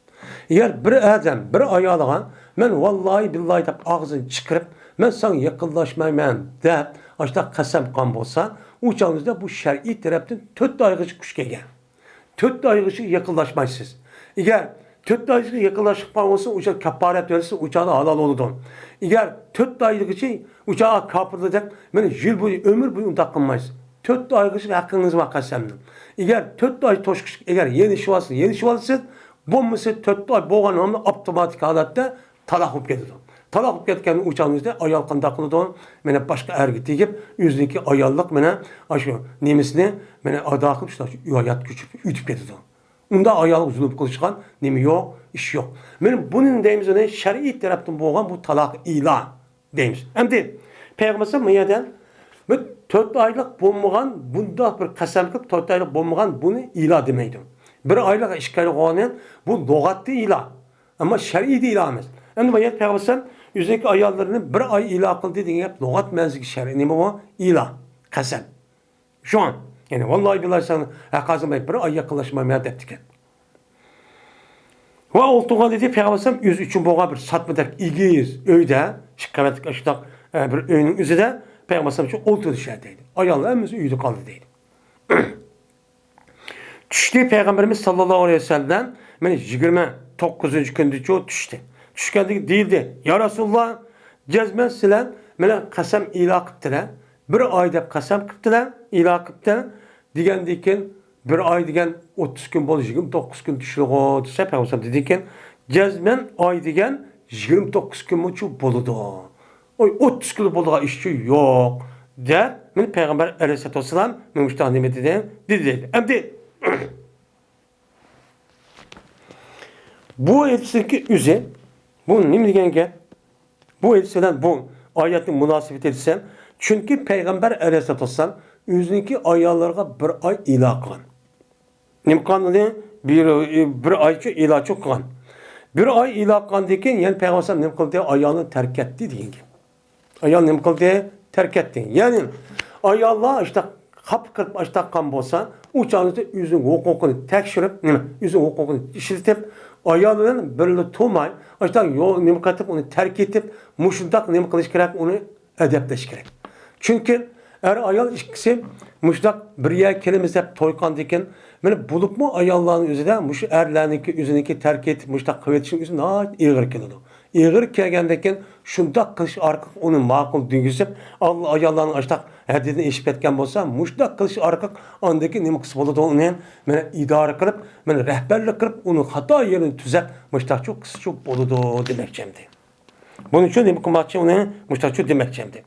Eğer bir adam, bir ayağlığa ben vallahi billahi de ağzını çıkarıp ben sana yakınlaşmayayım deyip açtak kasem kan bolsa uçağınızda bu şer'i taraftan töt aygıcı kuş gegen. Töt aygıcı yakınlaşmaysınız. Eğer töt aygıcı yakınlaşıp olsa uçak kaparet verirse uçağda halal oludun. Eğer töt aygıcı uçağa kapırlayacak ben yıl boyu ömür boyu takılmayız. Töt aygıcı hakkınız var kasemden. Eğer töt ay toşkuş eğer yeni şuvalsız bombası töt ay boğan onu otomatik halatta talakıp gidiyor. Talakıp getken uçağınızda ayal kandaklıdan mene başka ergiti gibi yüzdeki ayallık mene aşı nemisine mene adakıp işte hayat küçüp ütüp gidiyor. Onda ayal uzulup kılışkan nemi yok, iş yok. Benim bunun deyimizde şer'i taraftan boğan bu talak ilan deyimiz. Hem de Peygamber mıyeden ve 4 aylık bombağan bunda bir kasemlik 4 aylık bombağan bunu ilan demeydi. Bir aylık işgali olanın bu logatlı ilan. Ama şer'i de ilan etmez. Hem de Peygamber yüzdeki ayallarını bir ay ilah kıldı dediğin hep logat menziki şer'i. Ne bu? İlah. Kasem. Şu an. Yani vallahi billahi sana hakazım bir ay yakınlaşmaya deptiken. Ve olduğuna dedi Peygamber yüz üçün boğa bir satmadak ilgiyiz. Öyde şikametlik aşıdak bir öyünün üzerinde Peygamber için oldu dışarıdaydı. Ayallarımız üydü kaldı değil. Düştü Peygamberimiz sallallahu aleyhi ve sellem yani 29. gündü o düştü. Düşkəndiki deyildi. Ya Resulullah cezmen silen mene kasem ilah kıptılar. Bir ay dep kasem kıptılar. İlah kıptılar. Digen diken bir ay digen 30 gün bol 29 gün düşürük o dese Peygamber dedikken cezmen ay digen 29 gün mu boludu. Oy 30 gün boluğa işçi yok. Der. Men Peygamber aleyhissalatu vesselam men müştahdim dedi. Hem de bu elçideki üze bu ne degenge? Bu elçiden bu ayetin münasebet etsem çünkü Peygamber aleyhissalatu vesselam yüzündeki ayarlarga bir ay ilah kılan. Ne kanını bir ay ilah çok kılan. Bir ay ilah kılan deken yani Peygamber ne kıldı ayağını terk etti degenge. Ayağını ne kıldı terk etti. Yani ayarlar işte Kapı kırıp açtaqqan bolsa, u chog'da o'zining huquqini tekshirib, o'zining huquqini ishlatib, ayolidan birli to'may, açtaq yo'l nima qilib uni tark etib, mushundaq nima qilish kerak, uni adablash kerak. Chunki ayol ikkisi mushundaq bir yer kelamiz deb to'yqandan keyin, mana bo'libmi ayollarning o'zida mush erlarniki o'ziniki tark etib, mushundaq qilib etishning o'zi og'ir keladi. Ig'ir kelgandan keyin shundoq qilish orqali uni ma'qul degizib, ayollarning ashtaq haddidan eshib ketgan bo'lsa, mushundaq qilish orqali ondagi nima qilsa bo'ladi, uni mana idora qilib, mana rahbarlik qilib, uni xato yerini tuzab, mushundaqcha qilsa bo'ladi demoqchimdi. Buning uchun nima qilmoqchi, uni mushundaqcha demoqchimdi.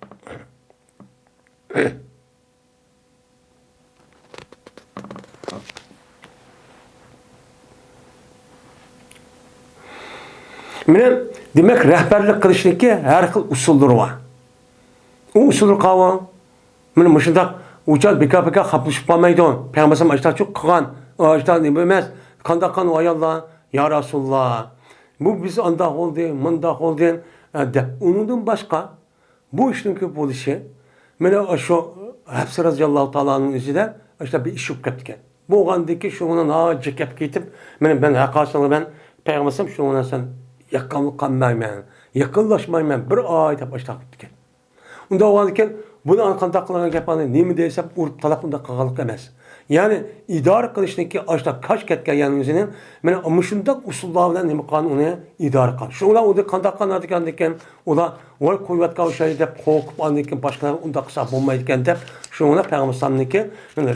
Mana demek rehberlik qilishlikka har xil usullari bor. U usullar qava. Mana mushundaq uçal beka xaplashib qolmaydi. Payg'ambar aytmoqchi qilgan, aytgan nima emas, qandaqan ayollar, ya Rasululloh. Bu biz anda oldu, munda oldu deb. Undan boshqa bu ishning ko'p bo'lishi, mana shu Hafsa radhiyallohu ta'alaning o'zida işte bir ish bo'lib ketgan. Bo'lgandiki shuni hojja kelib ketib, mana ben haqiqatdan ben payg'ambar shuni san yaqinlaşmayman, yaqinlaşmayman bir oy deb boshlab ketgan. Unda o'g'anken buni qanday qilgan gapani nima desam urib talaq unda qilganlik emas. Ya'ni idora qilishniki ashta qoch ketgan yani o'zining mana mushundaq usullar bilan nima qilgan uni idora qil. Shunlar unda qanday qiladigan ekan, ular voy qo'yatgan o'sha deb qo'rqib andikin boshqalar unda qilsa bo'lmaydi ekan deb shuni payg'ambarniki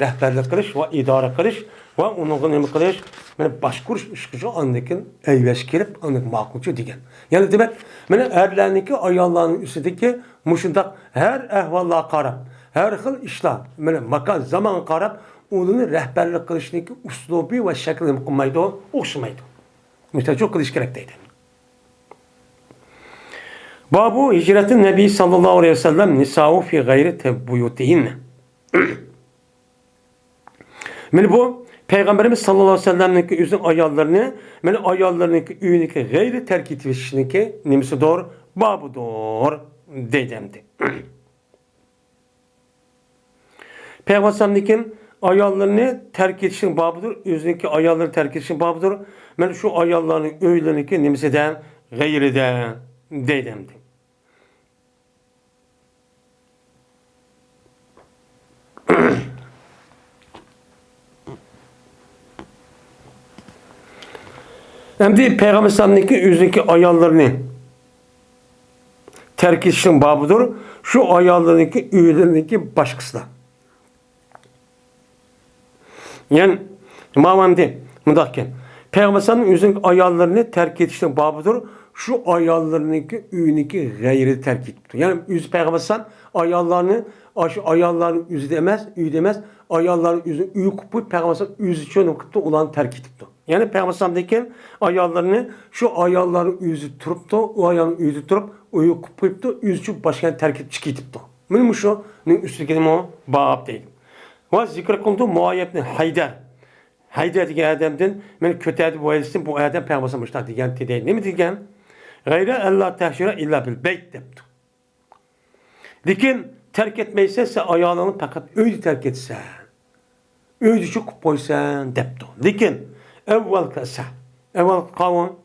rahbarlik qilish va idora qilish va uni nima qilish, mana boshqurish ishqiga andikin ayvash kelib, andik ma'qulchi degan. Ya'ni demak, mana erlarniki ayollarning ustidagi mushundaq har ahvollarga qarab, har xil ishlar, mana makan zaman qarab uni rahbarlik qilishniki uslubi va shakli qilmaydi, o'xshamaydi. Mushtacho qilish kerak deydi. Babu hicretin Nebi sallallahu aleyhi ve sellem nisa'u fi gayri tebuyutihin. Mana bu Peygamberimiz sallallahu aleyhi ve sellem'ninki özün ayallarını, yani ayallarınki üyüniki gayri terk etmişiniki nimisi doğru, babu doğru dedemdi. Peygamberimiz ayallarını terk etişin babıdır, özünki ayallarını terk etişin babıdır. Yani şu ayallarının öğleninki nimisi de gayri de dedemdi. Hem de Peygamber sallallahu yüzündeki ayallarını terk etişin babıdır. Şu ayallarındaki üyelerindeki başkası da. Yani mamamdi mudakken. Peygamber sallallahu yüzündeki ayallarını terk etişin babıdır. Şu ayallarındaki üyündeki gayri terk etti. Yani yüz Peygamber sallallahu ayallarını şu ayalların yüzü demez, üyü demez. Ayalların yüzü üyü kupup Peygamber sallallahu yüzü için kıttı olan terk etti. Yani Peygamber sallallahu ayallarını şu ayalların yüzü turup da o ayalın yüzü turup uyu kupuyup da yüzü çok başka terk edip çıkıtıp da. Benim şu üstündeki o bab değil. Ve zikr kıldı muayyebni Haydar. Haydar diye adamdan ben kötü adı bu edilsin bu adam Peygamber sallallahu diyen değil. Ne mi diyen? Gayre Allah tehşire illa bil beyt depti. Lakin terk etmeyse ise ayalını fakat öyle terk etse. Öyle çok koysan depti. Lakin evvel kasa, evvel kavun,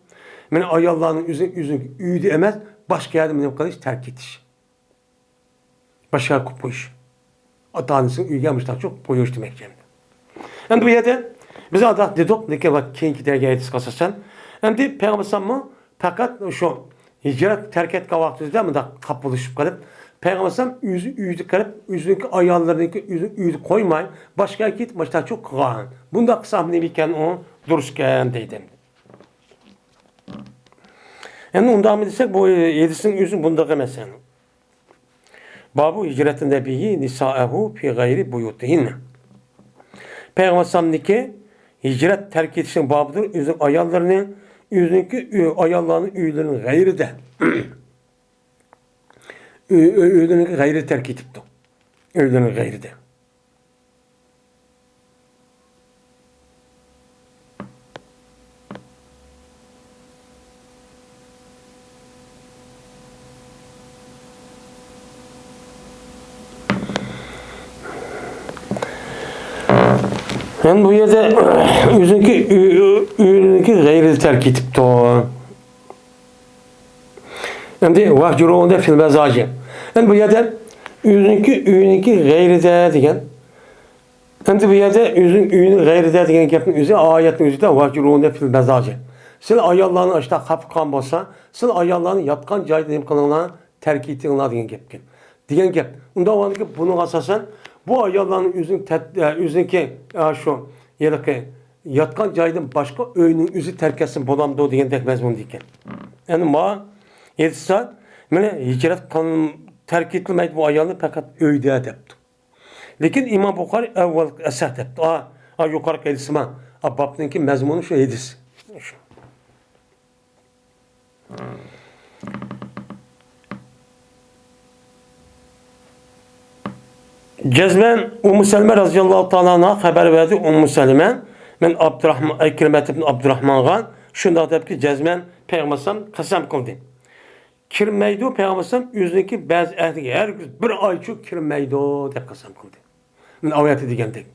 yani ayallarının yüzünü üydü emez, başka yerde ne kadar terk etiş. Başka kupuş. Atanısın üygemişler çok boyuş demek yani. Hem bu yerde bize adak dedik, ne ki bak kenki dergâh etis kasasan. Hem de Peygamber sallallahu fakat şu hicret terk et kavaktızda mı da kapılışıp kalıp Peygamber sallallahu yüzü üydü kalıp yüzündeki ayallarındaki yüzü üydü koymayın. Başka git başta çok kılan. Bunda kısa ne biken o duruşken dedim. Yani ondan mı desek bu yedisinin yüzün bunda kemesen. Babu hicretin nebiyi nisa'ehu fi gayri buyutihinne. Peygamber sallallahu hicret terk etişin babıdır. Yüzün ayallarının yüzündeki ayallarının üyelerinin gayri de üyelerinin gayri terk etipti. Üyelerinin gayri de. Ben bu yerde üzünkü gayri terk etip to. Şimdi vahcuruğunda fil mezacı. Ben bu yerde üzünkü gayri de degen. Şimdi bu yerde üyünün gayri de degen gapın üzü ayetin üzü de vahcuruğunda fil mezacı. Sil ayollarını aşta kapkan bolsa, sil ayollarını yatkan joyda nima qilinglar, terk etinglar degan gapken. Degan gap. Unda oldiki buni asosan bu ayollarning o'ziniki shu yeraki yatkan joydan boshqa uyning o'zi terk etsin bo'lamdi degandek mazmun ekan. Endi ma 7 soat mana hijrat terk etilmaydi bu ayolni faqat uyda debdi. Lekin İmam Buxoriy avval asah debdi. Yuqori hadisma babninki mazmuni shu hadis. Cezmen Ummu Selime radıyallahu ta'ala haber verdi. Ummu Selime men Ekremet ibn Abdurrahman'a şunda debki cezmen Peygamber'e kasam kıldı. Kirmeydi Peygamber'e yüzündeki bazı ehli her bir ay çok kirmeydi deb kasam kıldı. Men ayeti degandek.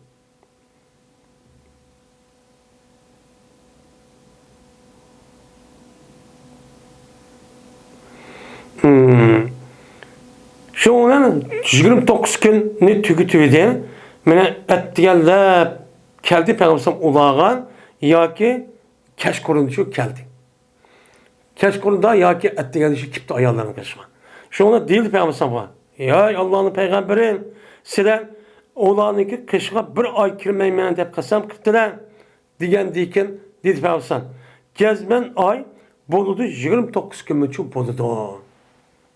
Şunun 29 günni tügütüydü. Mene etdigellep keldi Peygamber ulağan yoki keşkuruncu keldi. Keşkurunda yoki etdigelişi kipti ayarlarını kaçma. Şuna değil Peygamber ya Allah'ın peygamberi sizden ulağınki kışga bir ay kirmeymen deb kasam kıptılar. Digen dikin dedi Peygamber. Gezmen ay boludu 29 gün müçü boludu.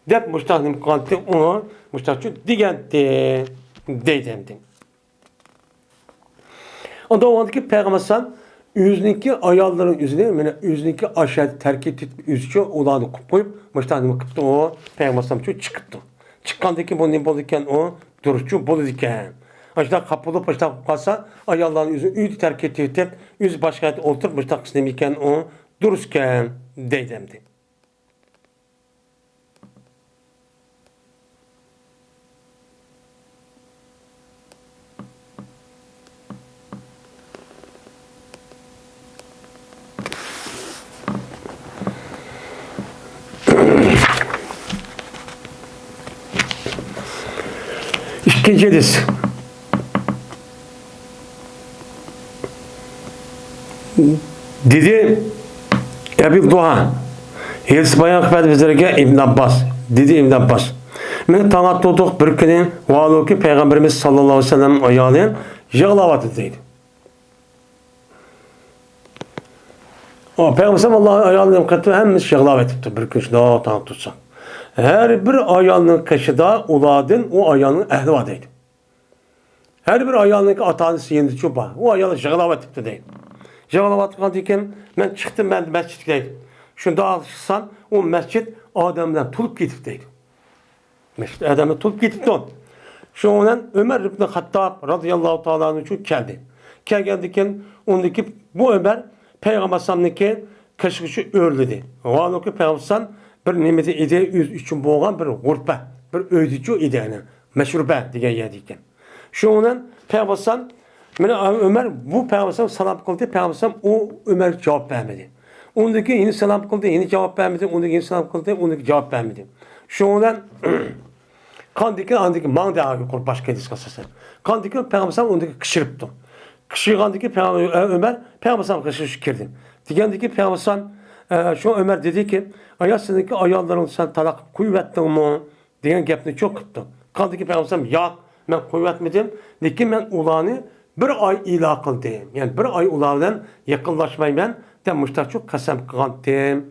Dep müştahnim kalktı onu müştahçı digenti deydemdi. Onda o andaki Peygamber yüzündeki ayarların yüzüne yani yüzündeki aşağı terk etip yüzüçü olanı koyup müştahnim kıptı o Peygamber çıktı. Çıkkandaki bu ne bolurken o duruşçu bolurken. Aşağı kapılı başta kalsa ayarların yüzünü yüzü terk etip yüz başka oturup müştahçı iken o dururken deydemdi. İkinci hadis. Dedi Ebu Duha Hadis bayan kıpet bizlerge İbn Abbas. Dedi İbn Abbas. Men tanıttık bir günü valuki Peygamberimiz sallallahu aleyhi ve sellem ayağının yağlavatı deydi. O Peygamber Allah'ın ayağının katı hem yağlavatı bir gün daha tanıtırsa. Her bir ayağının kaşıda uladın o ayağının ehli vadeydi. Her bir ayağının atanısı yendi çoba. O ayağını yağlavatı deydi. Yağlavatı deyken ben çıktım ben mescitteydim. Şunda alışsan o mescit Adem'den tulup gidip deydi. Mescid Adem'den tulup gidip don. Şu an Ömer ibn Hattab radıyallahu ta'ala için geldi. Geldikken ondaki bu Ömer Peygamber sallallahu kaşıkçı örledi. O anki Peygamber bir nimeti ide üçün boğan bir gurbe, bir öydücü ide yani. Meşrube diye yedikken. Şu an Peygamber Ömer bu Peygamber salam kıldı. Peygamber o Ömer cevap vermedi. Ondaki yeni salam kıldı, yeni cevap vermedi. Ondaki yeni salam kıldı, ondaki cevap vermedi. Şu an andaki manda yukarı başka hadis kasası. Kandiki Peygamber ondaki kışırıptı. Kışırgandaki Ömer Peygamber kışırıp girdi. Digendeki Peygamber şu Ömer dedi ki ayasındaki ayarların sen talak kuvvettin mi? Diyen gapni çok kıptı. Kandiki Peygamber ya ben kuvvetmedim. Lekin ben ulanı bir ay ila kıldım. Yani bir ay ulardan yakınlaşmayı ben de müştahçı kasem kıldım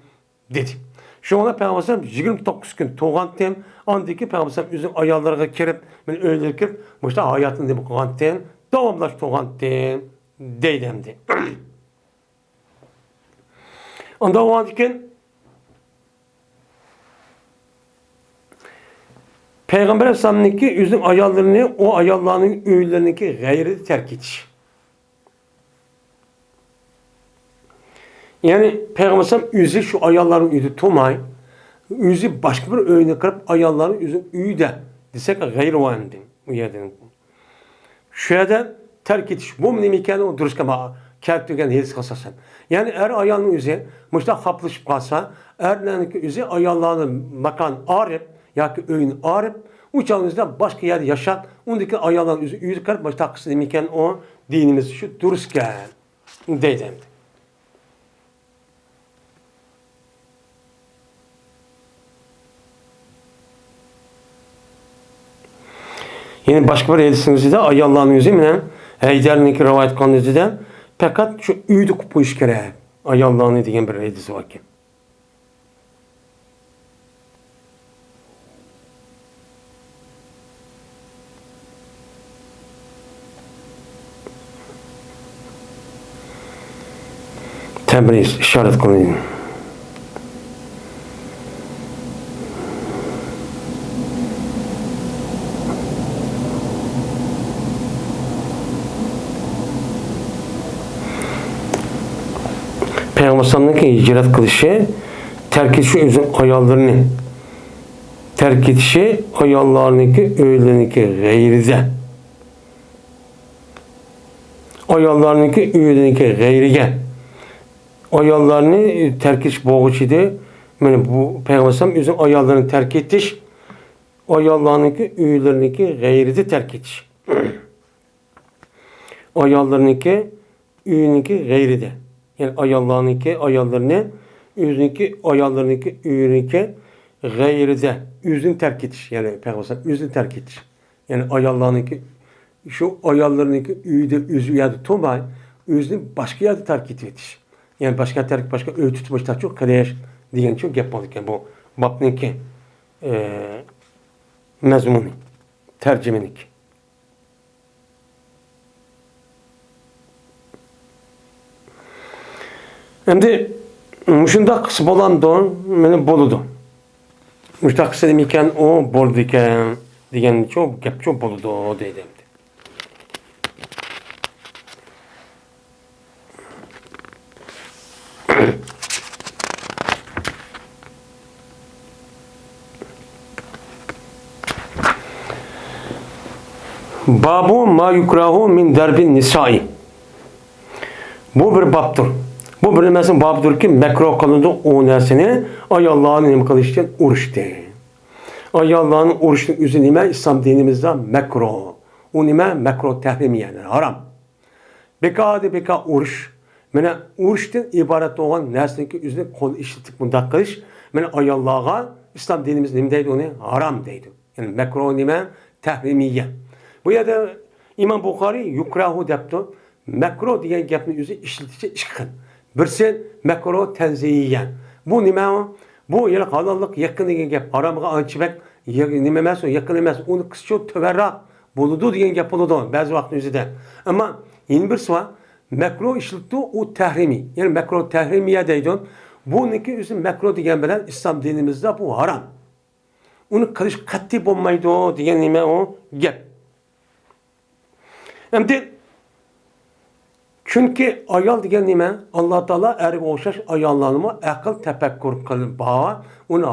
dedi. Şu anda Peygamber 29 gün tuğandım. Andaki Peygamber üzüm ayarlarına kirip ben öyle kirip müştah hayatını demek kıldım. Devamlaş tuğandım deydemdi. Ondan o andiken Peygamber Efendimiz'in yüzün ayarlarını o ayarlarının öğülerindeki gayri terk ediş. Yani Peygamber Efendimiz yüzü şu ayarların yüzü tutmay, yüzü başka bir öğüne kırıp ayarların yüzün yüzü de desek gayri vandı bu yerden. Şu yerden terk etiş. Bu nima ekan u durishga kelib turgan hadisga asosan. Ya'ni er ayolning o'zi mushta xaplashib qolsa, erlarning o'zi ayollarni makon arib yoki uyini arib, uçağınızda başka yerde yaşat, ondaki ayollarning o'zi uyga kirib, mushta qilsa nima ekan u dinimiz shu durustgan deydi. Yine başka bir hadisimizde ayollarning o'zi bilan Haydarning rivoyat qilganida faqat shu uyni qilib qo'yish kerak. Ayollarni degan bir hadis bor ekan. Tebriz işaret kılın. Peygamber'in hicret kılışı, terk etişi özün ayallarını, terk etişi ayallarınki, öğleninki gayride. Ayallarınki, öğleninki gayrige. Ayallarını terk etiş boğuçuydu. Yani bu Peygamber'in özün ayallarını terk etiş, ayallarınki, öğleninki gayride terk etiş. Ayallarınki, öğleninki gayride. Yani ayallarını, özünki ayallarınki, öğreninki gayride, özünü terk etiş. Yani Peygamber özünü terk etiş. Yani ayallarınki, şu ayallarınki üyde özü yerde tutmay, özünü başka yerde terk etiş. Yani başka terk, başka öğüt tutmuşlar çok kardeş diyen çok yapmadık. Yani bu babninki mezmuni, tercümenik. Endi muşunda qısı bolandı, meni boludu. Muşta qısı demiken o boldu eken degan çok gap çok boludu deydi. Babu ma yukrahu min darbin nisai. Bu bir babdır. Bu bilinmesin babdır ki mekruh kılındı o nersini ayallarını nime kılıştın uruştu. Ayallarını uruştun üzü nime İslam dinimizde mekruh. O nime mekruh tehrimi yani haram. Beka uruş. Mene uruştun ibaret olan nersini ki üzüne kol işletik bunda kılış. Mene ayallarına İslam dinimiz nime deydi onu haram deydi. Yani mekruh nime tehrimiye. Bu yerde İmam Bukhari yukrahu depti. Mekruh diyen gapni üzü işletici işkın. Birisi mekruh tenziyiyen. Bu nima? Bu yani halallık yakın degan gap. Haramga anchibak nima emas, yakın emas. Uni qischa töverroq boludu degan gap bo'ladi ba'zi vaqt o'zida. Ammo yana birisi bor. Mekruh ishlatdi u tahrimi. Yani mekruh tahrimiya deydi. Buniki o'zi mekruh degan bilan islom dinimizda bu haram. Uni qilish qat'iy bo'lmaydi degan nima o gap. Endi çünkü ayol degan nima? Allah Taala erga o'xshash ayollarni aql tafakkur qilib bawa, uni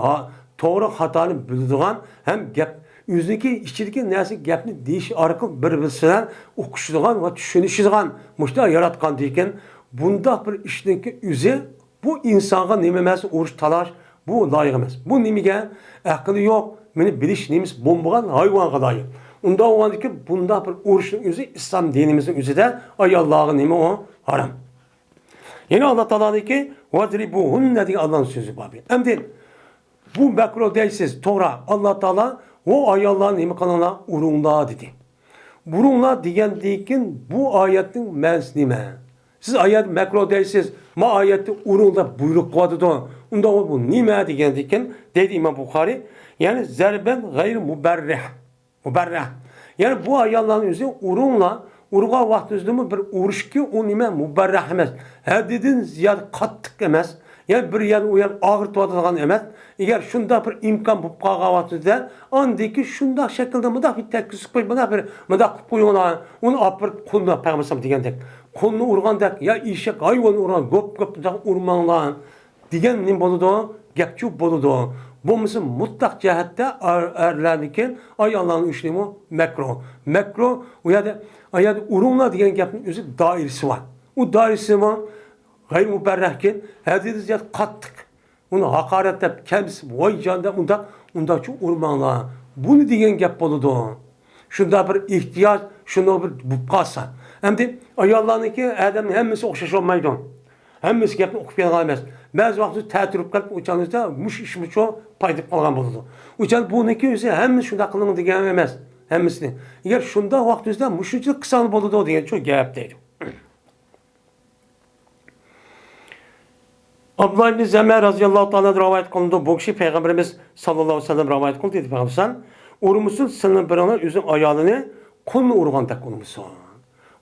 to'g'ri xatoni biladigan ham gap o'ziniki ichidagi narsa gapni deyish orqali bir-biridan o'qishadigan va tushunishadigan mushta yaratgan ekan. Bunda bir ishninki o'zi bu insonga nima emas, urush talash bu loyiq emas. Bu nimaga aqli yo'q, meni bilish nimiz bo'lmagan hayvonga loyiq. Unda olgandı ki bunda bir uğraşın özü İslam dinimizin özü de ayallahı nime o haram. Yine Allah Teala dedi ki وَدْرِبُهُنَّ diye Allah'ın sözü babi. Hem de bu mekruh değilsiz Tora Allah Teala o ayallahın nime kanına urunla dedi. Urunla diyen deyin bu ayetin mens nime. Siz ayet mekruh değilsiz ma ayeti urunla buyruk koydu da onda o bu nime diyen deyin dedi İmam Bukhari yani zerben gayr müberrih. Müberrah. Yani bu ayalların özü urunla, urga vakti özlemi bir uruş ki o nime müberrah emez. Hadidin ziyade kattık emez. Yani bir yer o yer ağır tuvatılan emez. Eğer şunda bir imkan bu kağavatı andaki şunda şekilde mıda bir tekküsü koy, mıda koyuna, onu apır kuluna peygambersem diyen tek. Kulunu urgan tek, ya işek hayvan urgan, gop urmanlan. Diyen nim boludu, gepçu boludu. Bulması mutlak cihette erlerdikken ayağlarının işlemi mekro. Mekro o ya da urunla diyen gapın özü dairesi var. O dairesi var. Gayr müberrehken hədiniz ziyad qattık. Onu hakaret edip kendisi vay canda unda şu urmanlar. Bunu diyen gap boludu. Şunda bir ihtiyaç, şunda bir bupqasa. Hem de ayağlarındaki adamın hemmesi okşaş olmaydı. Hemmesi gapni okup gelmez. Bazı vakti tətirib qalıb uçanızda muş işimi çok paydıp kalgan boludu. Uçan bununki özü hemmesi şunda kılını diyen emez. Hemmesini. Eğer şunda vaktinizde muşucu kısalı boludu diyen çok gap deydi. Abdullah ibn Zemer radıyallahu ta'ala rivayet kılındı. Bu kişi Peygamberimiz sallallahu aleyhi ve sellem rivayet kıldı dedi Peygamber. Urmusun sının biranlar üzün ayalını kulunu urgandak urmusun.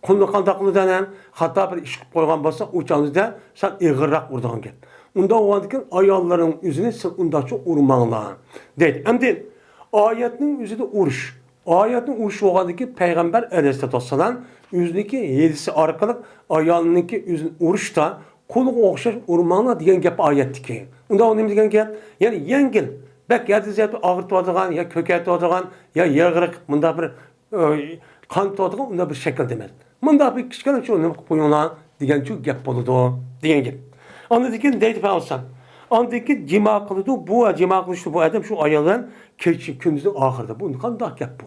Kulunu kandak urganan hatta bir iş koygan bolsa uçanızda sen ığırrak urgan gel. Unda oğandıkken ayalların üzüne sen unda çok urmanlar. Deydi. Hem de ayetin üzüde uruş. Ayetin uruş oğandıkken Peygamber aleyhisselatü vesselam üzündeki yedisi arkalık ayalındaki üzün uruşta kolu okşaş urmanla diyen gap ayettiki. Unda o neymi diyen gap? Yani yengil. Bek ya diziyatı ağır tuğadıgan, ya köket tuğadıgan, ya yağırık, bunda bir kan tuğadıgan, bunda bir şekil demez. Bunda bir kişilerin çoğunu koyulan diyen çok gap boludu, diyen gap. Anladıkken deydi Peygamber. Anladıkken cima kılıdı, bu cima kılıçtı bu adam şu ayağın keçi kündüzün ahırda. Bu kandak gap bu.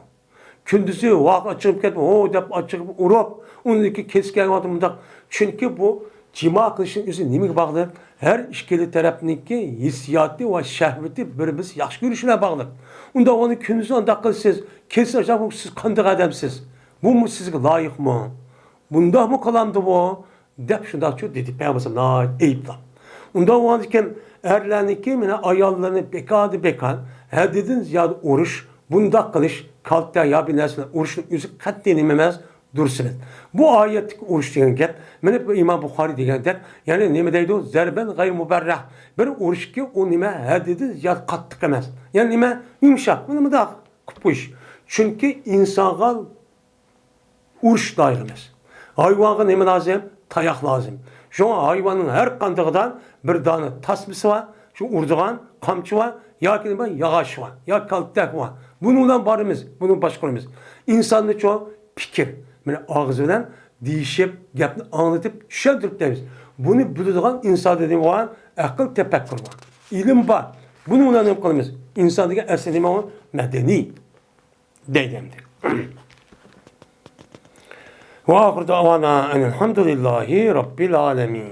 Kündüzü vak açılıp ketme, o dep açılıp urup, ondaki kesken adımda. Çünkü bu cima kılışın üzü neymi bağlı? Her işkili tarafındaki hissiyatı ve şehveti birimiz yaxşı görüşüne bağlı. Onda onu kündüzü anda kılsız, kesin acaba siz kandık adamsız. Bu mu sizge layık mı? Bunda mı kalandı bu? Dep şunda çok dedi Peygamber'e na eyipla. Onda o andiken erlerindeki mine ayallarını bekan, her dedin ziyade oruç, bunda kılış, kalpta ya binersin, oruçun üzü kat denilmemez, dursunuz. Bu ayetlik oruç diyen gap, men İmam Bukhari diyen der, yani nime deydi o? Zerben gayr müberrah. Bir oruç ki o nime hedidi ya kattık emez. Yani nime yumuşak, bunu da kupuş. Çünkü insana oruç dairemez. Hayvana nime lazım? Tayak lazım. Şu an hayvanın her kandığından bir tane tasması var, şu urduğan kamçı var, ya ki yağaç var, ya kalptek var. Bununla barımız, bunun başkanımız. İnsanlık çoğu fikir. Yani ağzından değişip, gapni anlatıp, düşendirip deyiz. Bunu bildiğin insan dediğim var, akıl tefekkür var. İlim var. Bununla ne yapalımız? İnsan dediğin eslediğim var, medeni. Deydemdir. Ve ahir davana enelhamdülillahi rabbil alemin.